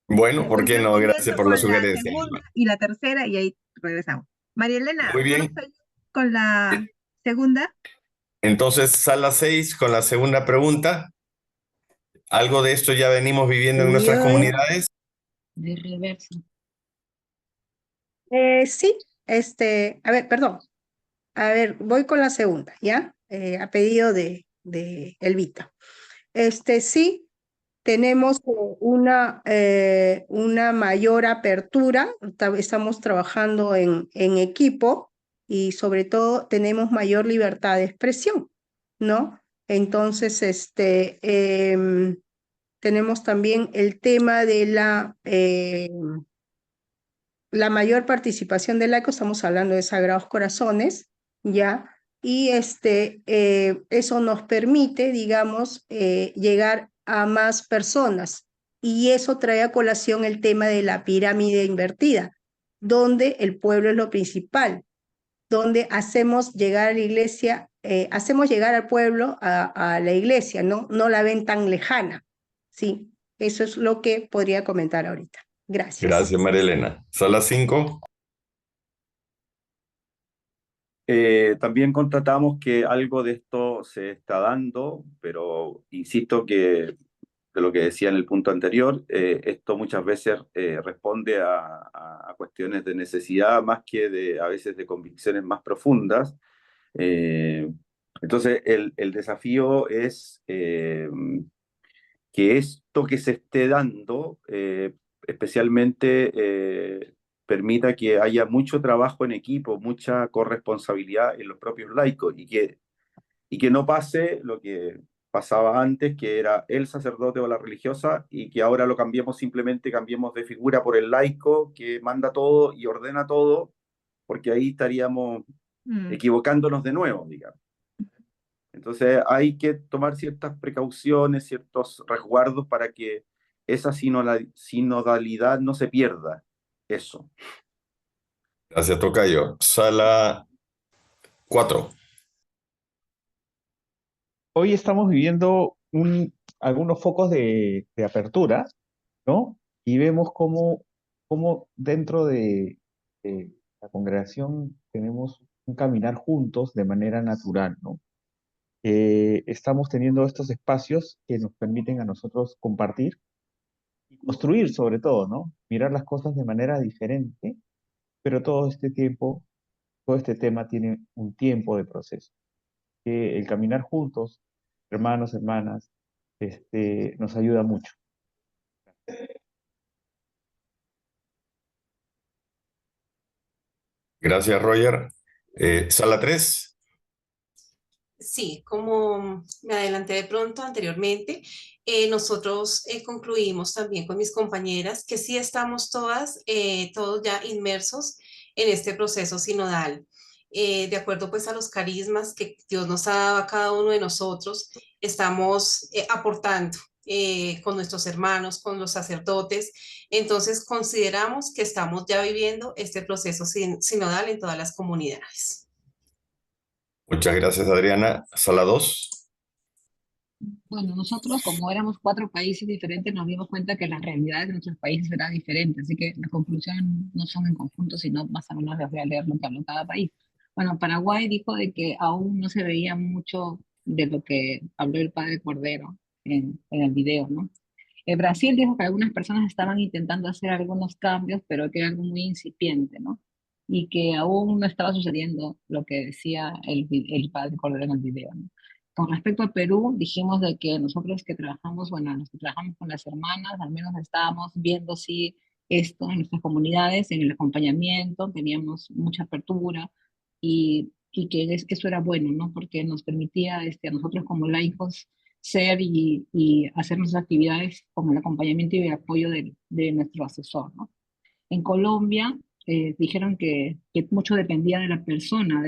Bueno, ¿por qué Yo no? Gracias comienzo por la con la sugerencia. segunda y la tercera y ahí regresamos. María Elena, Muy ¿tú nos bien. ayudas con la segunda? Entonces, sala 6 con la segunda pregunta. ¿Algo de esto ya venimos viviendo en nuestras comunidades? De reversa. Sí, a ver, perdón. A ver, voy con la segunda, ¿ya? A pedido de Elvita. Sí, tenemos una mayor apertura, estamos trabajando en equipo y sobre todo tenemos mayor libertad de expresión, ¿no? Entonces, tenemos también el tema de la mayor participación del laico, estamos hablando de Sagrados Corazones, ¿ya? Y eso nos permite, digamos, llegar a más personas. Y eso trae a colación el tema de la pirámide invertida, donde el pueblo es lo principal, donde hacemos llegar a la iglesia, hacemos llegar al pueblo a la iglesia, ¿no? No la ven tan lejana, ¿sí? Eso es lo que podría comentar ahorita. Gracias. Gracias, María Elena. Sala 5. También constatamos que algo de esto se está dando, pero insisto que de lo que decía en el punto anterior, esto muchas veces responde a cuestiones de necesidad más que a veces de convicciones más profundas. Entonces, el desafío es que esto que se esté dando, especialmente permita que haya mucho trabajo en equipo, mucha corresponsabilidad en los propios laicos y que no pase lo que pasaba antes, que era el sacerdote o la religiosa, y que ahora lo cambiemos de figura por el laico que manda todo y ordena todo, porque ahí estaríamos equivocándonos de nuevo, digamos. Entonces hay que tomar ciertas precauciones, ciertos resguardos para que esa sinodalidad no se pierda. Eso. Gracias, tocayo. Sala 4. Hoy estamos viviendo algunos focos de apertura, ¿no? Y vemos cómo dentro de la congregación tenemos un caminar juntos de manera natural, ¿no? Estamos teniendo estos espacios que nos permiten a nosotros compartir y construir sobre todo, ¿no? Mirar las cosas de manera diferente, pero todo este tema tiene un tiempo de proceso. Que el caminar juntos, hermanos, hermanas, nos ayuda mucho. Gracias, Roger. Sala 3. Sí, como me adelanté de pronto anteriormente, nosotros concluimos también con mis compañeras que sí estamos todos ya inmersos en este proceso sinodal. De acuerdo pues a los carismas que Dios nos ha dado a cada uno de nosotros, estamos aportando con nuestros hermanos, con los sacerdotes. Entonces consideramos que estamos ya viviendo este proceso sinodal en todas las comunidades. Muchas gracias, Adriana. Sala 2. Bueno, nosotros como éramos 4 países diferentes nos dimos cuenta que las realidades de nuestros países eran diferentes, así que las conclusiones no son en conjunto, sino más o menos les voy a leer lo que habló cada país. Bueno, Paraguay dijo de que aún no se veía mucho de lo que habló el padre Cordero en el video, ¿no? Brasil dijo que algunas personas estaban intentando hacer algunos cambios, pero que era algo muy incipiente, ¿no? Y que aún no estaba sucediendo lo que decía el padre Cordero en el video, ¿no? Con respecto a Perú, dijimos de que nosotros que trabajamos, bueno, los que trabajamos con las hermanas, al menos estábamos viendo si esto en nuestras comunidades, en el acompañamiento, teníamos mucha apertura y que eso era bueno, ¿no? Porque nos permitía a nosotros como laicos ser y hacer nuestras actividades con el acompañamiento y el apoyo de nuestro asesor, ¿no? En Colombia dijeron que mucho dependía de la persona,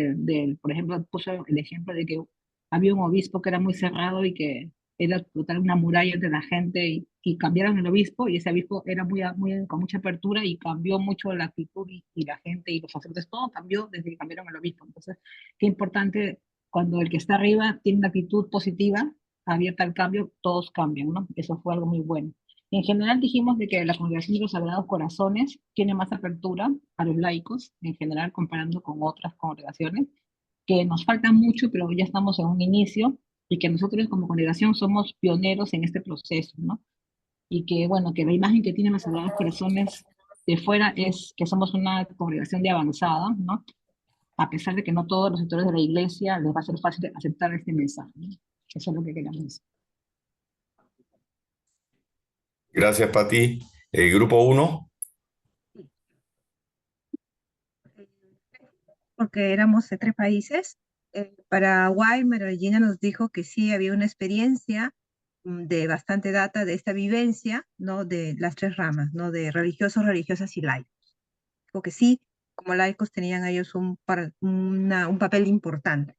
por ejemplo, puso el ejemplo de que había un obispo que era muy cerrado y que era total una muralla entre la gente y cambiaron el obispo y ese obispo era con mucha apertura y cambió mucho la actitud y la gente y los sacerdotes, todo cambió desde que cambiaron el obispo. Entonces, qué importante cuando el que está arriba tiene una actitud positiva, abierta al cambio, todos cambian, ¿no? Eso fue algo muy bueno. En general dijimos de que la Congregación de los Sagrados Corazones tiene más apertura a los laicos, en general comparando con otras congregaciones, que nos falta mucho, pero ya estamos en un inicio, y que nosotros como congregación somos pioneros en este proceso, ¿no? Y que, bueno, que la imagen que tienen los Sagrados Corazones de fuera es que somos una congregación de avanzada, ¿no? A pesar de que no todos los sectores de la iglesia les va a ser fácil aceptar este mensaje, ¿no? Eso es lo que queremos decir. Gracias, Pati. Grupo 1. Porque éramos de 3 países. Paraguay, María nos dijo que sí había una experiencia de bastante data de esta vivencia, ¿no? De las 3 ramas, ¿no? De religiosos, religiosas y laicos. Dijo que sí, como laicos tenían ellos un papel importante.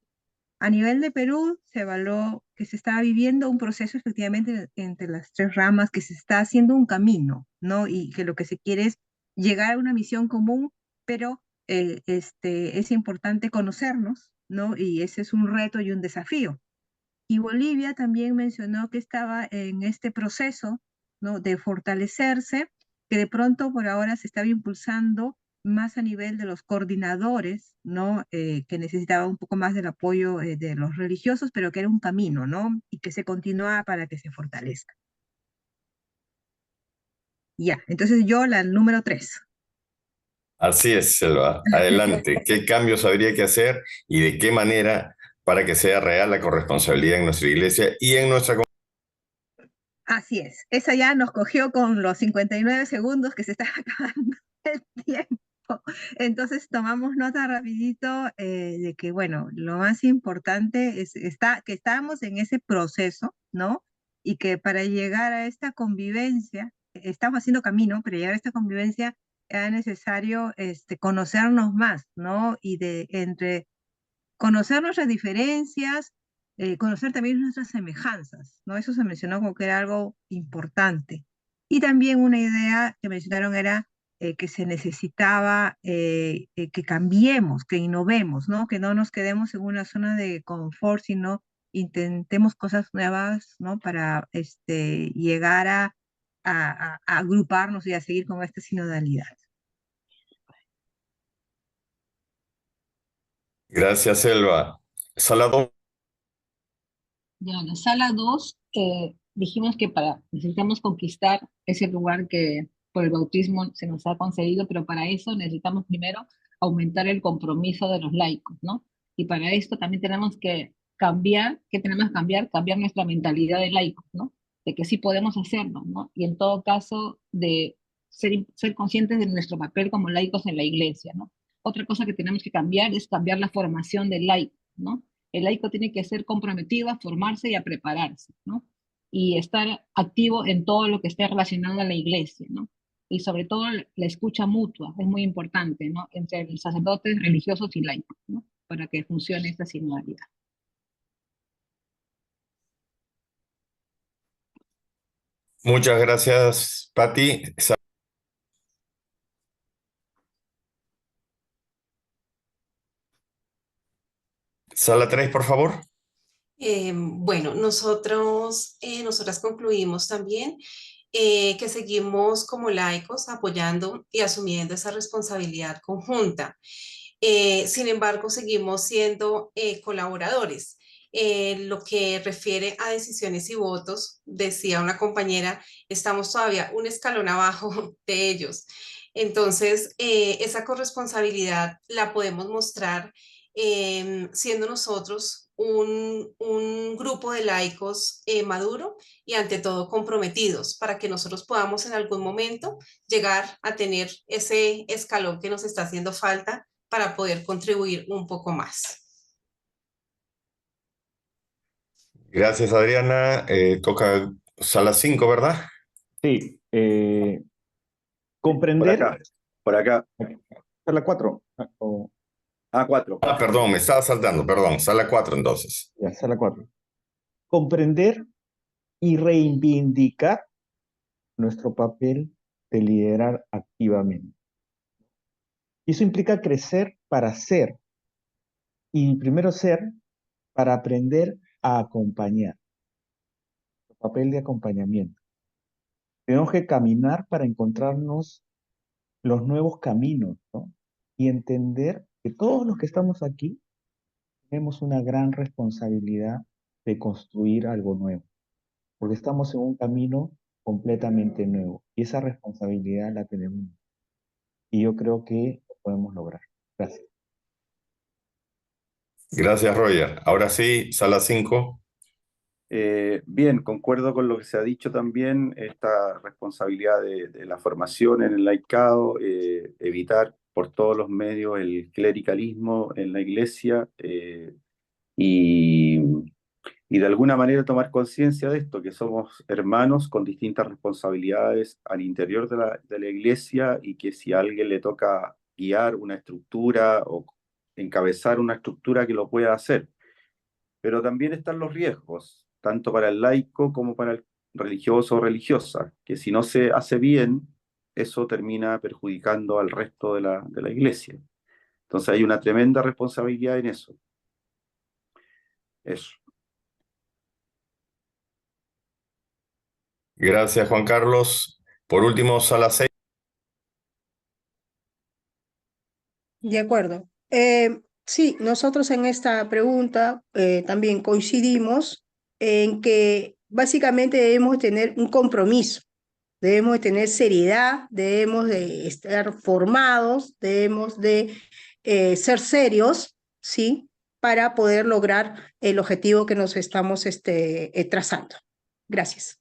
A nivel de Perú, se evaluó que se estaba viviendo un proceso efectivamente entre las 3 ramas, que se está haciendo un camino, ¿no? Y que lo que se quiere es llegar a una misión común, pero es importante conocernos, ¿no? Y ese es un reto y un desafío. Y Bolivia también mencionó que estaba en este proceso, ¿no? De fortalecerse, que de pronto por ahora se estaba impulsando más a nivel de los coordinadores, ¿no? Que necesitaba un poco más del apoyo de los religiosos, pero que era un camino, ¿no? Y que se continúa para que se fortalezca. Ya, entonces yo la número 3. Así es, Selva. Adelante. ¿Qué cambios habría que hacer y de qué manera para que sea real la corresponsabilidad en nuestra iglesia y en nuestra comunidad? Así es. Esa ya nos cogió con los 59 segundos que se está acabando el tiempo. Entonces tomamos nota rapidito de que, bueno, lo más importante es que estamos en ese proceso, ¿no? Y que para llegar a esta convivencia, estamos haciendo camino, para llegar a esta convivencia era necesario conocernos más, ¿no? Y entre conocer nuestras diferencias, conocer también nuestras semejanzas, ¿no? Eso se mencionó como que era algo importante. Y también una idea que mencionaron era que se necesitaba que cambiemos, que innovemos, ¿no? Que no nos quedemos en una zona de confort, sino intentemos cosas nuevas, ¿no? Para llegar a agruparnos y a seguir con esta sinodalidad. Gracias, Selva. Sala 2. Ya, la sala 2, dijimos que necesitamos conquistar ese lugar que por el bautismo se nos ha concedido, pero para eso necesitamos primero aumentar el compromiso de los laicos, ¿no? Y para esto también tenemos que cambiar, ¿qué tenemos que cambiar? Cambiar nuestra mentalidad de laicos, ¿no? De que sí podemos hacerlo, ¿no? Y en todo caso, de ser conscientes de nuestro papel como laicos en la iglesia, ¿no? Otra cosa que tenemos que cambiar es cambiar la formación del laico, ¿no? El laico tiene que ser comprometido a formarse y a prepararse, ¿no? Y estar activo en todo lo que esté relacionado a la iglesia, ¿no? Y sobre todo la escucha mutua es muy importante, ¿no? Entre los sacerdotes, religiosos y laicos, ¿no? Para que funcione esta sinodalidad. Muchas gracias, Patti. Sala 3, por favor. Bueno, nosotras concluimos también que seguimos como laicos apoyando y asumiendo esa responsabilidad conjunta. Sin embargo, seguimos siendo colaboradores. Lo que refiere a decisiones y votos, decía una compañera, estamos todavía un escalón abajo de ellos. Entonces, esa corresponsabilidad la podemos mostrar siendo nosotros un grupo de laicos maduro y ante todo comprometidos para que nosotros podamos en algún momento llegar a tener ese escalón que nos está haciendo falta para poder contribuir un poco más. Gracias, Adriana. Toca sala 5, ¿verdad? Sí. Comprender. Por acá. Sala 4. A4. Ah, perdón, me estaba saltando, perdón. Sala 4 entonces. Ya, sala 4. Comprender y reivindicar nuestro papel de liderar activamente. Y eso implica crecer para ser. Y primero ser para aprender a acompañar. El papel de acompañamiento. Tenemos que caminar para encontrarnos los nuevos caminos, ¿no? Y entender que todos los que estamos aquí tenemos una gran responsabilidad de construir algo nuevo, porque estamos en un camino completamente nuevo y esa responsabilidad la tenemos. Y yo creo que lo podemos lograr. Gracias. Gracias, Roger. Ahora sí, sala 5. Bien, concuerdo con lo que se ha dicho también, esta responsabilidad de la formación en el laicado, evitar por todos los medios el clericalismo en la iglesia y de alguna manera tomar conciencia de esto, que somos hermanos con distintas responsabilidades al interior de la iglesia y que si a alguien le toca guiar una estructura o encabezar una estructura que lo pueda hacer. Pero también están los riesgos, tanto para el laico como para el religioso o religiosa, que si no se hace bien, eso termina perjudicando al resto de la iglesia. Entonces hay una tremenda responsabilidad en eso. Eso. Gracias, Juan Carlos. Por último, sala 6. De acuerdo. Sí, nosotros en esta pregunta también coincidimos en que básicamente debemos tener un compromiso, debemos de tener seriedad, debemos de estar formados, debemos de ser serios, ¿sí? Para poder lograr el objetivo que nos estamos trazando. Gracias.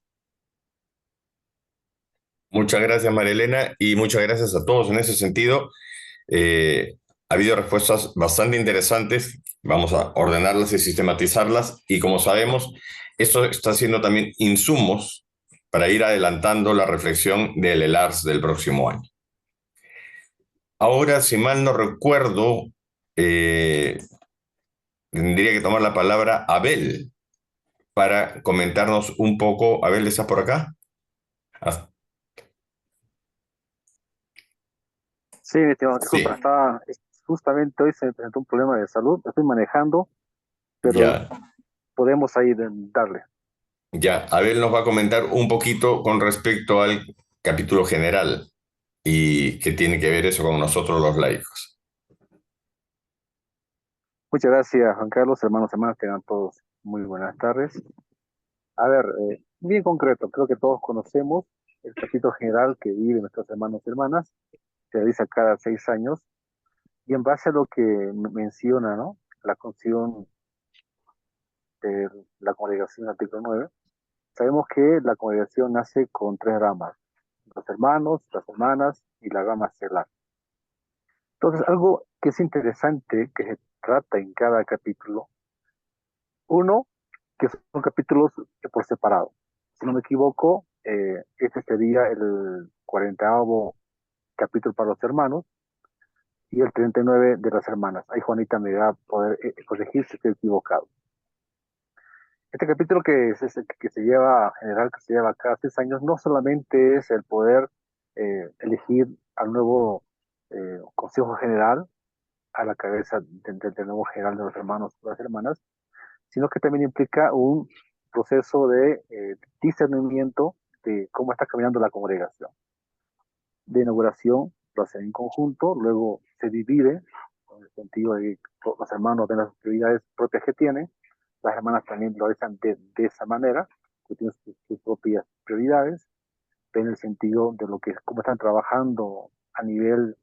Muchas gracias, María Elena, y muchas gracias a todos en ese sentido. Ha habido respuestas bastante interesantes. Vamos a ordenarlas y sistematizarlas. Y como sabemos, esto está siendo también insumos para ir adelantando la reflexión del ELARS del próximo año. Ahora, si mal no recuerdo, tendría que tomar la palabra Abel para comentarnos un poco. Abel, ¿estás por acá? Ah, Sí, mi estimado, sí, disculpa, justamente hoy se me presentó un problema de salud, estoy manejando, pero ya. podemos ahí darle. Ya, Abel nos va a comentar un poquito con respecto al capítulo general y qué tiene que ver eso con nosotros los laicos. Muchas gracias, Juan Carlos, hermanos, tengan todos muy buenas tardes. A ver, bien concreto, creo que todos conocemos el capítulo general que viven nuestros hermanos y hermanas, se realiza cada 6 años, y en base a lo que menciona, ¿no? La constitución de la congregación, artículo 9, sabemos que la congregación nace con 3 ramas: los hermanos, las hermanas y la rama estelar. Entonces, algo que es interesante que se trata en cada capítulo, uno, que son capítulos por separado. Si no me equivoco, este sería el 40º capítulo para los hermanos y el 39 de las hermanas. Ahí Juanita me va a poder corregir si estoy equivocado. Este capítulo que se lleva, general, que se lleva cada 6 años, no solamente es el poder elegir al nuevo Consejo General a la cabeza del nuevo general de los hermanos y las hermanas, sino que también implica un proceso de discernimiento de cómo está caminando la congregación. De inauguración lo hacen en conjunto, luego se divide, en el sentido de que los hermanos ven las actividades propias que tienen, las hermanas también lo hacen de esa manera, que tienen sus propias prioridades, ven el sentido de lo que cómo están trabajando a nivel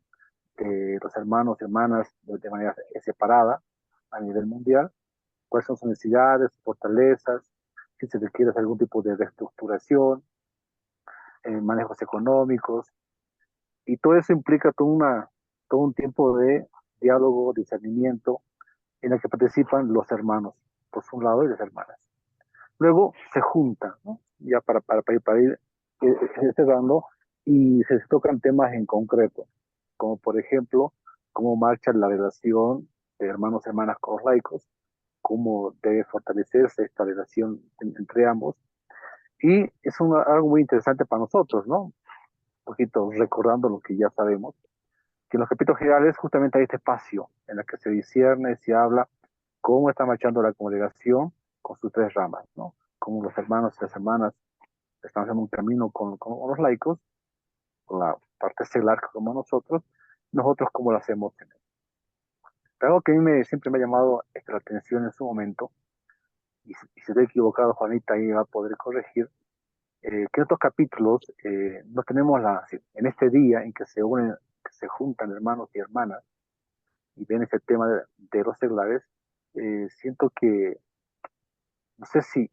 de los hermanos y hermanas de manera separada a nivel mundial, cuáles son sus necesidades, fortalezas, si se requiere hacer algún tipo de reestructuración, manejos económicos, y todo eso implica todo un tiempo de diálogo, discernimiento, en el que participan los hermanos, por su lado, y las hermanas. Luego se juntan, ¿no? Ya para ir cerrando, y se tocan temas en concreto, como por ejemplo, cómo marcha la relación de hermanos y hermanas con los laicos, cómo debe fortalecerse esta relación entre ambos. Y es algo muy interesante para nosotros, ¿no? Un poquito recordando lo que ya sabemos, que en los capítulos generales justamente hay este espacio en el que se discierne, se habla cómo está marchando la congregación con sus 3 ramas, ¿no? Cómo los hermanos y las hermanas están haciendo un camino con los laicos, con la parte estelar como nosotros cómo lo hacemos. Pero algo que a mí siempre me ha llamado la atención en su momento, y si estoy equivocado, Juanita ahí va a poder corregir, que en otros capítulos no tenemos en este día en que se unen, que se juntan hermanos y hermanas, y ven ese tema de los seglares, siento que, no sé si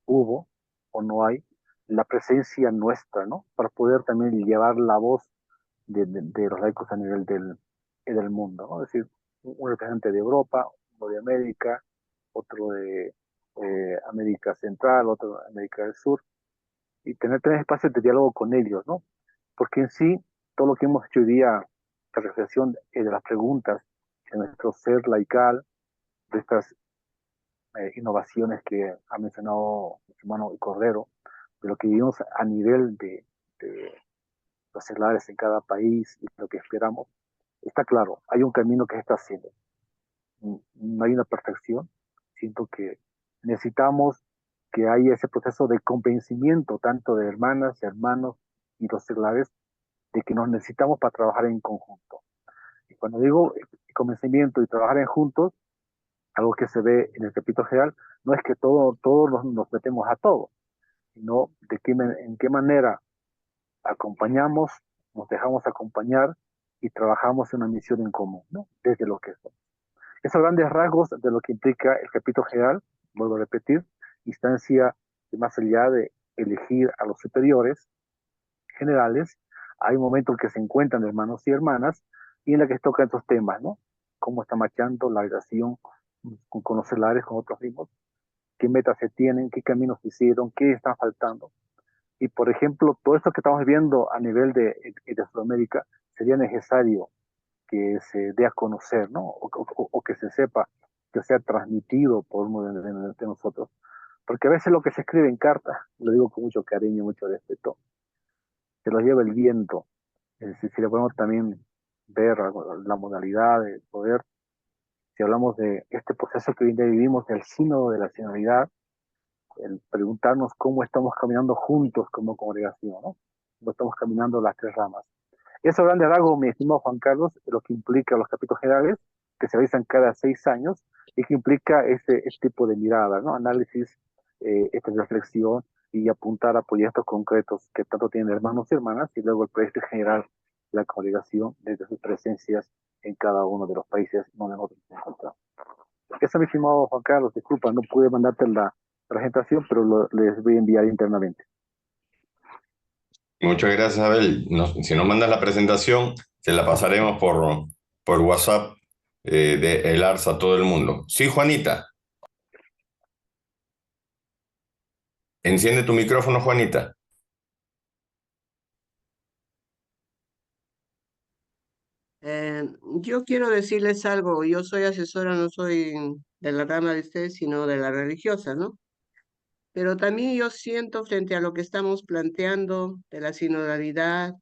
hubo o no hay, la presencia nuestra, ¿no? Para poder también llevar la voz de los laicos a nivel del mundo, ¿no? Es decir, un representante de Europa, uno de América, otro de América Central, otro de América del Sur, y tener 3 espacios de diálogo con ellos, ¿no? Porque en sí, todo lo que hemos hecho hoy día, la reflexión de las preguntas de nuestro ser laical, de estas innovaciones que ha mencionado mi hermano Cordero, de lo que vivimos a nivel de los seglares en cada país y lo que esperamos, está claro, hay un camino que se está haciendo. No hay una perfección. Siento que necesitamos que haya ese proceso de convencimiento, tanto de hermanas, hermanos y los seglares, de que nos necesitamos para trabajar en conjunto. Y cuando digo convencimiento y trabajar en juntos, algo que se ve en el capítulo general, no es que todos nos metemos a todo, sino en qué manera acompañamos, nos dejamos acompañar y trabajamos en una misión en común, ¿no? Desde lo que somos. Esos grandes rasgos de lo que implica el capítulo general, vuelvo a repetir, instancia de más allá de elegir a los superiores generales, hay un momento en que se encuentran hermanos y hermanas y en la que se tocan estos temas, ¿no? Cómo está marchando la relación con los celulares, con otros ritmos, qué metas se tienen, qué caminos se hicieron, qué están faltando. Y por ejemplo, todo esto que estamos viendo a nivel de Sudamérica, sería necesario que se dé a conocer, ¿no? O que se sepa, que sea transmitido por uno de nosotros. Porque a veces lo que se escribe en cartas, lo digo con mucho cariño, mucho respeto, se lo lleva el viento. Es decir, si le podemos también ver la modalidad de poder, si hablamos de este proceso que hoy en día vivimos, del sínodo de la sinodalidad, el preguntarnos cómo estamos caminando juntos como congregación, ¿no? Cómo estamos caminando las tres ramas. Eso grande rasgos, mi estimado Juan Carlos, lo que implica los capítulos generales, que se realizan cada 6 años, y que implica este tipo de mirada, ¿no? Análisis, esta reflexión y apuntar a proyectos concretos que tanto tienen hermanos y hermanas, y luego el proyecto general de la congregación desde sus presencias en cada uno de los países donde nosotros nos encontramos. Eso, mi estimado Juan Carlos, disculpa, no pude mandarte la presentación, pero les voy a enviar internamente. Muchas gracias, Abel. Si nos mandas la presentación, se la pasaremos por WhatsApp de El Ars a todo el mundo. Sí, Juanita. Enciende tu micrófono, Juanita. Yo quiero decirles algo, yo soy asesora, no soy de la rama de ustedes, sino de la religiosa, ¿no? Pero también yo siento frente a lo que estamos planteando de la sinodalidad,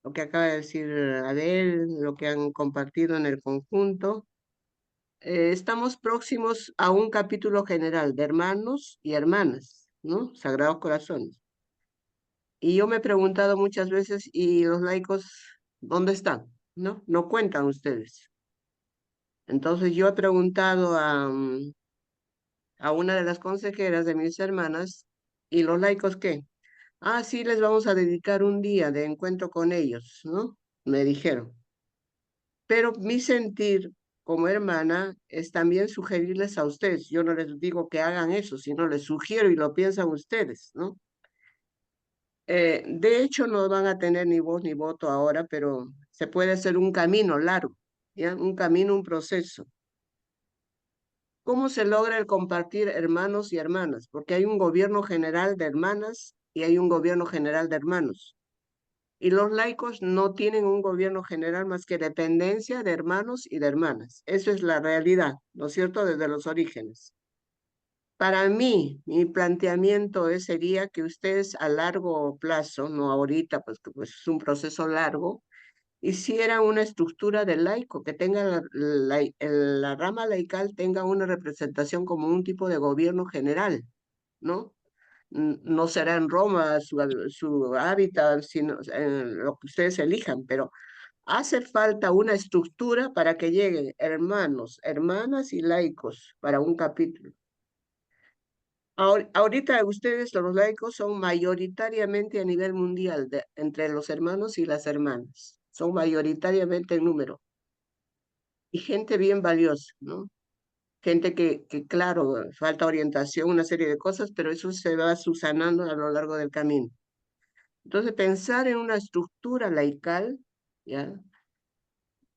lo que acaba de decir Adel, lo que han compartido en el conjunto, estamos próximos a un capítulo general de hermanos y hermanas, ¿no? Sagrados Corazones. Y yo me he preguntado muchas veces, ¿y los laicos dónde están? ¿No? No cuentan ustedes. Entonces yo he preguntado a una de las consejeras de mis hermanas, ¿y los laicos qué? Ah, sí, les vamos a dedicar un día de encuentro con ellos, ¿no? Me dijeron. Pero mi sentir como hermana es también sugerirles a ustedes. Yo no les digo que hagan eso, sino les sugiero y lo piensan ustedes, ¿no? De hecho, no van a tener ni voz ni voto ahora, pero se puede hacer un camino largo, ¿ya? Un camino, un proceso. ¿Cómo se logra el compartir hermanos y hermanas? Porque hay un gobierno general de hermanas y hay un gobierno general de hermanos. Y los laicos no tienen un gobierno general más que dependencia de hermanos y de hermanas. Eso es la realidad, ¿no es cierto? Desde los orígenes. Para mí, mi planteamiento sería que ustedes a largo plazo, no ahorita, pues es un proceso largo, hiciera una estructura de laico, que tenga la rama laical tenga una representación como un tipo de gobierno general, ¿no? No será en Roma su hábitat, sino lo que ustedes elijan, pero hace falta una estructura para que lleguen hermanos, hermanas y laicos para un capítulo. Ahorita ustedes, los laicos, son mayoritariamente a nivel mundial, entre los hermanos y las hermanas. Son mayoritariamente en número. Y gente bien valiosa, ¿no? Gente que, claro, falta orientación, una serie de cosas, pero eso se va subsanando a lo largo del camino. Entonces, pensar en una estructura laical, ¿ya?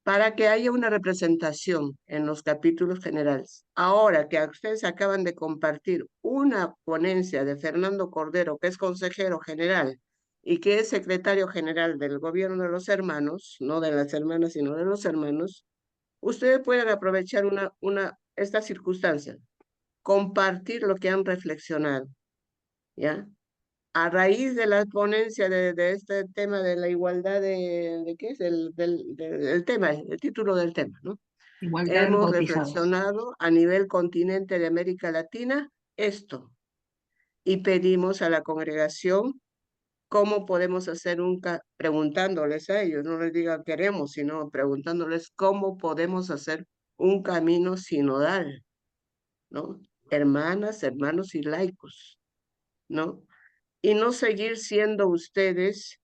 Para que haya una representación en los capítulos generales. Ahora que ustedes acaban de compartir una ponencia de Fernando Cordero, que es consejero general y que es secretario general del gobierno de los hermanos, no de las hermanas, sino de los hermanos, ustedes pueden aprovechar esta circunstancia, compartir lo que han reflexionado, ¿ya? a raíz de la ponencia de este tema de la igualdad ¿de qué es? Del tema, el título del tema, ¿no? Igualdad de los Hemos bautizados. reflexionado a nivel continente de América Latina esto y pedimos a la congregación cómo podemos hacer preguntándoles a ellos, no les diga queremos, sino preguntándoles cómo podemos hacer un camino sinodal, ¿no? Hermanas, hermanos y laicos, ¿no? Y no seguir siendo ustedes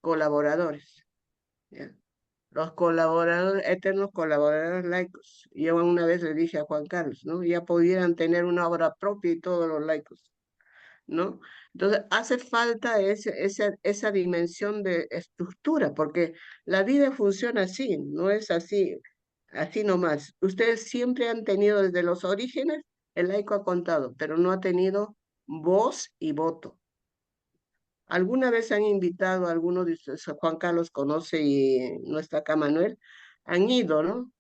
colaboradores, ¿ya? Los colaboradores, eternos colaboradores laicos. Yo una vez le dije a Juan Carlos, ¿no? Ya pudieran tener una obra propia y todos los laicos, ¿no? Entonces, hace falta esa dimensión de estructura, porque la vida funciona así, no es así nomás. Ustedes siempre han tenido desde los orígenes, el laico ha contado, pero no ha tenido voz y voto. ¿Alguna vez han invitado a alguno de ustedes, Juan Carlos conoce y no está acá Manuel? Han ido, ¿no?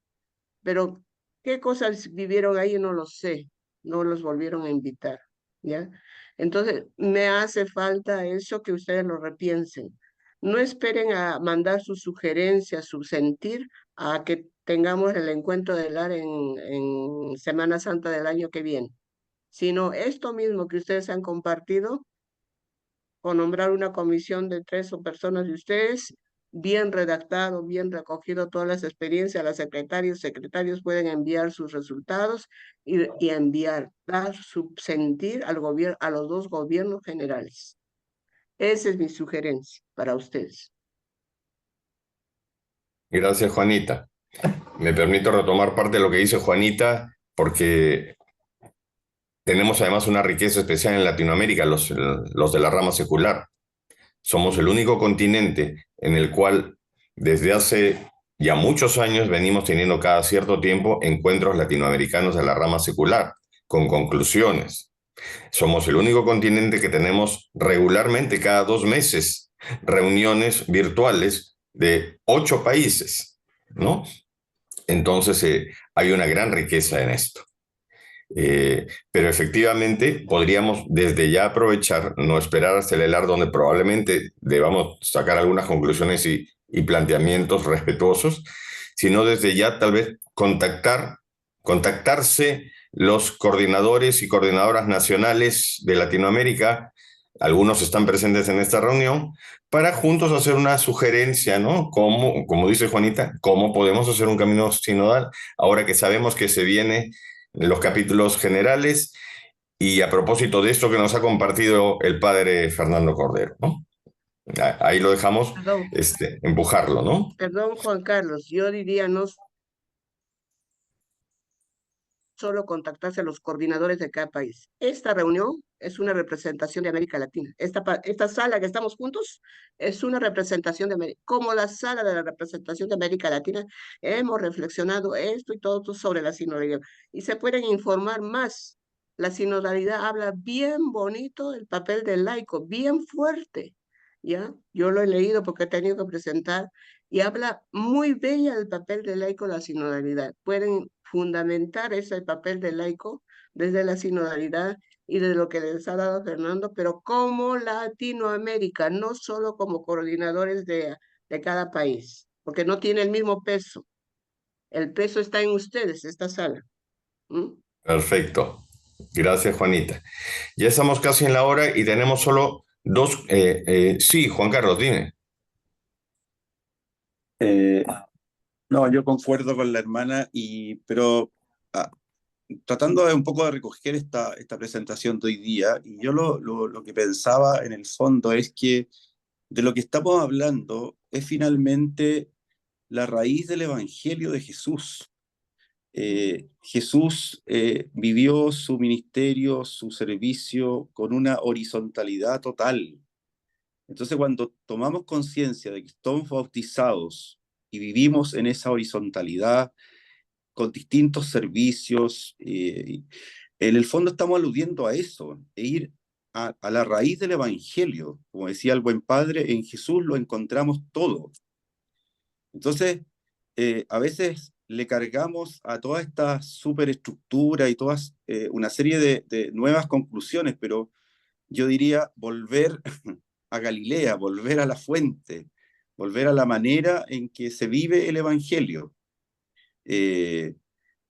Pero qué cosas vivieron ahí no lo sé, no los volvieron a invitar, ¿ya? Entonces, me hace falta eso que ustedes lo repiensen. No esperen a mandar sus sugerencias, su sentir, a que tengamos el encuentro del AR en Semana Santa del año que viene, sino esto mismo que ustedes han compartido, o nombrar una comisión de 3 o personas de ustedes, bien redactado, bien recogido todas las experiencias, los secretarios pueden enviar sus resultados y dar su sentir al gobierno, a los 2 gobiernos generales. Esa es mi sugerencia para ustedes. Gracias, Juanita. Me permito retomar parte de lo que dice Juanita, porque tenemos además una riqueza especial en Latinoamérica, los de la rama secular. Somos el único continente en el cual desde hace ya muchos años venimos teniendo cada cierto tiempo encuentros latinoamericanos de la rama secular, con conclusiones. Somos el único continente que tenemos regularmente cada 2 meses reuniones virtuales de 8 países, ¿no? Entonces hay una gran riqueza en esto. Pero efectivamente podríamos desde ya aprovechar, no esperar hasta el ELAR, donde probablemente debamos sacar algunas conclusiones y planteamientos respetuosos, sino desde ya tal vez contactarse los coordinadores y coordinadoras nacionales de Latinoamérica, algunos están presentes en esta reunión, para juntos hacer una sugerencia, ¿no? Como dice Juanita, ¿cómo podemos hacer un camino sinodal ahora que sabemos que se viene los capítulos generales? Y a propósito de esto que nos ha compartido el padre Fernando Cordero, ¿no? Ahí lo dejamos, Perdón, empujarlo, ¿no? perdón, Juan Carlos, yo diría no solo contactarse a los coordinadores de cada país. Esta reunión es una representación de América Latina. Esta sala que estamos juntos es una representación de América. Como la sala de la representación de América Latina, hemos reflexionado esto y todo sobre la sinodalidad. Y se pueden informar más. La sinodalidad habla bien bonito del papel del laico, bien fuerte. ¿Ya? Yo lo he leído porque he tenido que presentar y habla muy bella del papel del laico en la sinodalidad. Pueden fundamentar ese papel del laico desde la sinodalidad y de lo que les ha dado Fernando, pero como Latinoamérica, no solo como coordinadores de cada país, porque no tiene el mismo peso. El peso está en ustedes, esta sala. Perfecto. Gracias, Juanita. Ya estamos casi en la hora y tenemos solo 2. Sí, Juan Carlos, dime. No, yo concuerdo con la hermana, pero tratando de un poco de recoger esta presentación de hoy día, y yo lo que pensaba en el fondo es que de lo que estamos hablando es finalmente la raíz del Evangelio de Jesús. Jesús vivió su ministerio, su servicio con una horizontalidad total. Entonces, cuando tomamos conciencia de que estamos bautizados y vivimos en esa horizontalidad con distintos servicios, en el fondo estamos aludiendo a eso, ir a la raíz del Evangelio. Como decía el buen padre, en Jesús lo encontramos todo. Entonces, a veces le cargamos a toda esta superestructura y todas una serie de nuevas conclusiones, pero yo diría volver a Galilea, volver a la fuente, volver a la manera en que se vive el Evangelio.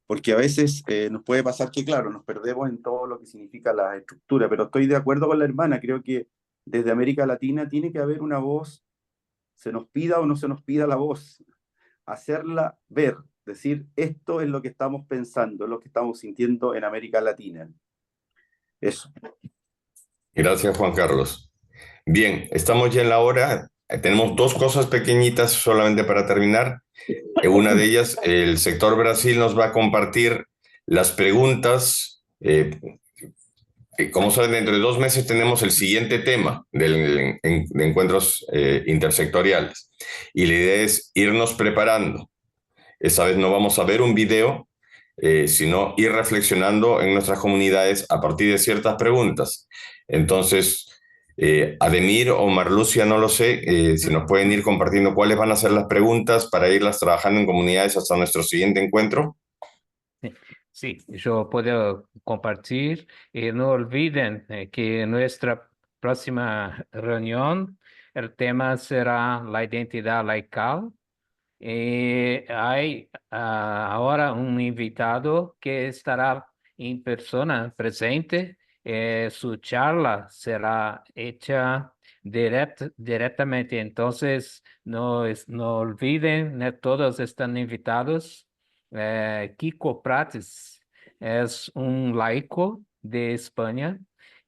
Porque a veces nos puede pasar que, claro, nos perdemos en todo lo que significa la estructura, pero estoy de acuerdo con la hermana, creo que desde América Latina tiene que haber una voz, se nos pida o no se nos pida la voz, hacerla ver, decir, esto es lo que estamos pensando, es lo que estamos sintiendo en América Latina. Eso. Gracias, Juan Carlos. Bien, estamos ya en la hora. Tenemos dos cosas pequeñitas solamente para terminar. Una de ellas, el sector Brasil nos va a compartir las preguntas. Como saben, dentro de 2 meses tenemos el siguiente tema de encuentros intersectoriales. Y la idea es irnos preparando. Esa vez no vamos a ver un video, sino ir reflexionando en nuestras comunidades a partir de ciertas preguntas. Entonces, Ademir o Marlucia, no lo sé, si nos pueden ir compartiendo cuáles van a ser las preguntas para irlas trabajando en comunidades hasta nuestro siguiente encuentro. Sí, yo puedo compartir. Y no olviden que en nuestra próxima reunión el tema será la identidad laical. Hay ahora un invitado que estará en persona presente. Su charla será hecha directamente. Entonces, no olviden, todos están invitados. Kiko Prates es un laico de España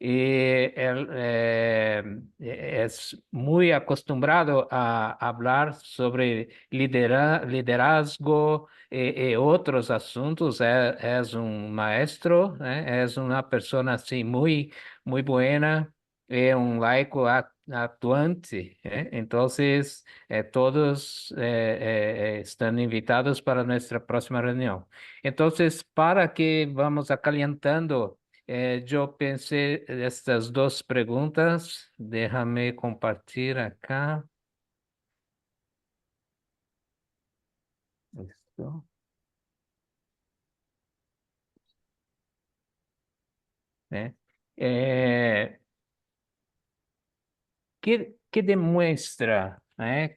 y él es muy acostumbrado a hablar sobre liderazgo y otros asuntos. Es un maestro, es una persona así muy buena, un laico actuante. Entonces, todos están invitados para nuestra próxima reunión. Entonces, para que vamos calentando, yo pensé estas 2 preguntas. Déjame compartir acá. Esto. ¿Qué demuestra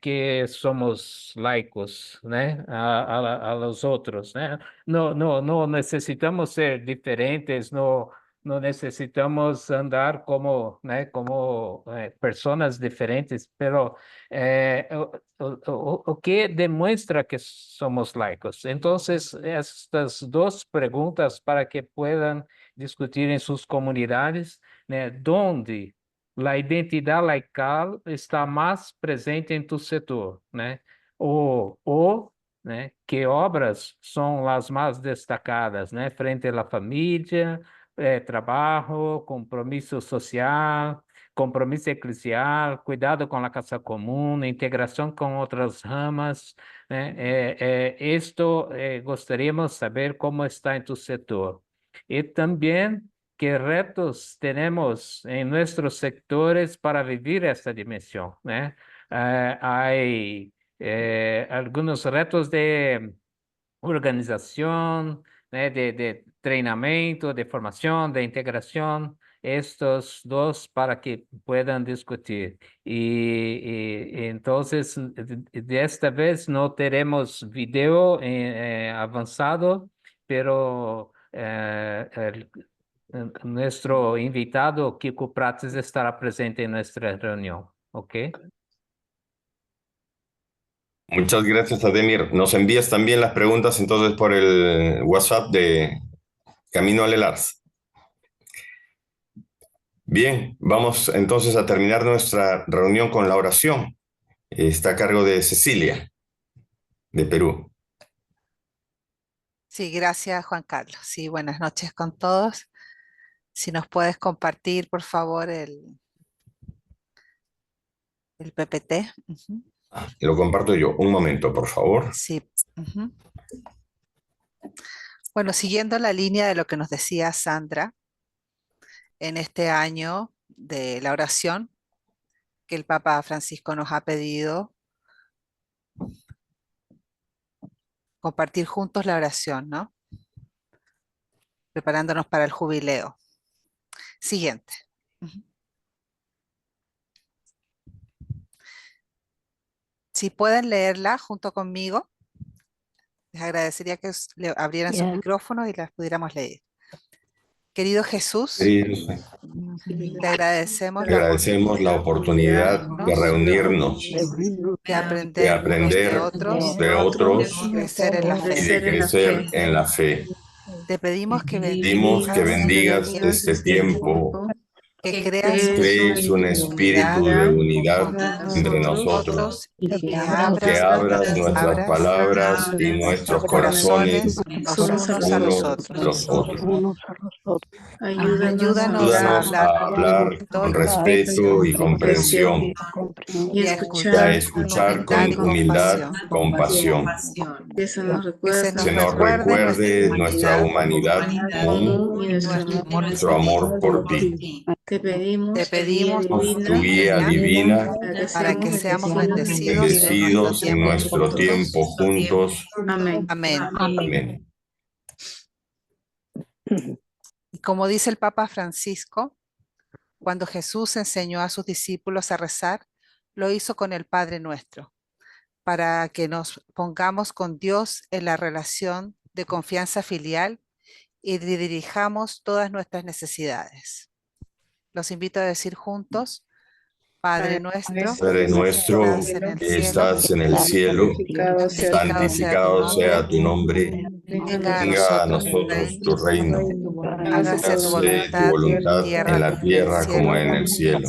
que somos laicos a los otros? No necesitamos ser diferentes, no necesitamos andar como personas diferentes, pero o ¿qué demuestra que somos laicos? Entonces, estas 2 preguntas para que puedan discutir en sus comunidades, ¿dónde la identidad laical está más presente en tu sector, qué obras son las más destacadas, frente a la familia, trabajo, compromiso social, compromiso eclesial, cuidado con la casa común, integración con otras ramas. Esto gostaríamos saber cómo está en tu sector. Y también qué retos tenemos en nuestros sectores para vivir esta dimensión. Hay algunos retos de organización, de entrenamiento, de formación, de integración, estos 2 para que puedan discutir. Y entonces, de esta vez no tenemos video avanzado, pero nuestro invitado, Kiko Prates, estará presente en nuestra reunión. ¿Ok? Muchas gracias, Ademir. Nos envías también las preguntas entonces por el WhatsApp de Camino al Lars. Bien, vamos entonces a terminar nuestra reunión con la oración. Está a cargo de Cecilia, de Perú. Sí, gracias Juan Carlos. Sí, buenas noches con todos. Si nos puedes compartir, por favor, el PPT. Lo comparto yo. Un momento, por favor. Sí. Bueno, siguiendo la línea de lo que nos decía Sandra, en este año de la oración que el Papa Francisco nos ha pedido, compartir juntos la oración, ¿no? Preparándonos para el jubileo. Siguiente. Si pueden leerla junto conmigo, les agradecería que le abrieran sus micrófonos y las pudiéramos leer. Querido Jesús, te agradecemos te agradecemos la oportunidad de reunirnos, de de aprender aprender de otros crecer en la y fe. de crecer en la fe. Te pedimos que Pedimos que bendigas este tiempo, que que crees un espíritu de unidad entre nosotros, y que que abras abras nuestras palabras y nuestros corazones los unos a los unos a otros. los otros. Ayúdanos a Ayúdanos a hablar con respeto y comprensión y a y a escuchar con humildad, compasión. Que se nos Se nos recuerde nuestra humanidad común, nuestro amor por ti. Te pedimos Tu guía divina, para que seamos bendecidos bendecidos en nuestro tiempo juntos. Amén. Amén. Y como dice el Papa Francisco, cuando Jesús enseñó a sus discípulos a rezar, lo hizo con el Padre Nuestro, para que nos pongamos con Dios en la relación de confianza filial y dirijamos todas nuestras necesidades. Los invito a decir juntos: Padre nuestro, Padre nuestro que estás en el cielo, santificado sea tu nombre. Venga a nosotros tu reino. Hágase tu Hágase tu voluntad en la tierra como en el cielo.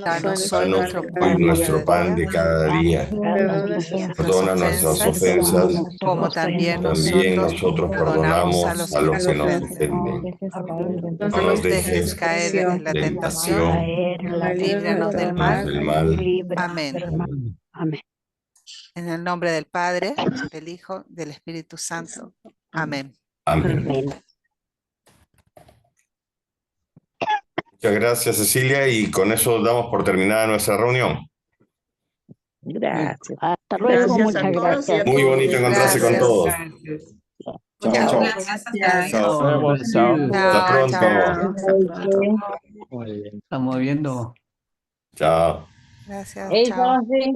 Danos hoy Danos nuestro hoy pan nuestro pan de de cada día. Perdona nuestras ofensas, como también también nosotros perdonamos perdonamos a los que nos ofenden. No nos dejes caer en la tentación, líbranos del mal. del mal. Amén. En el nombre del Padre, del Hijo, del Espíritu Santo. Amén. Amén. Muchas gracias, Cecilia, y con eso damos por terminada nuestra reunión. Gracias. Hasta luego, Gracias a muchas todos y a gracias. Muy bonito encontrarse con Gracias. todos. Muchas Chao. gracias. Hasta Nos vemos, chao. Hasta pronto. Muy bien. Estamos viendo. Chao. Gracias. Ey, Chao. José.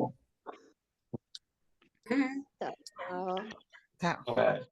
Chao.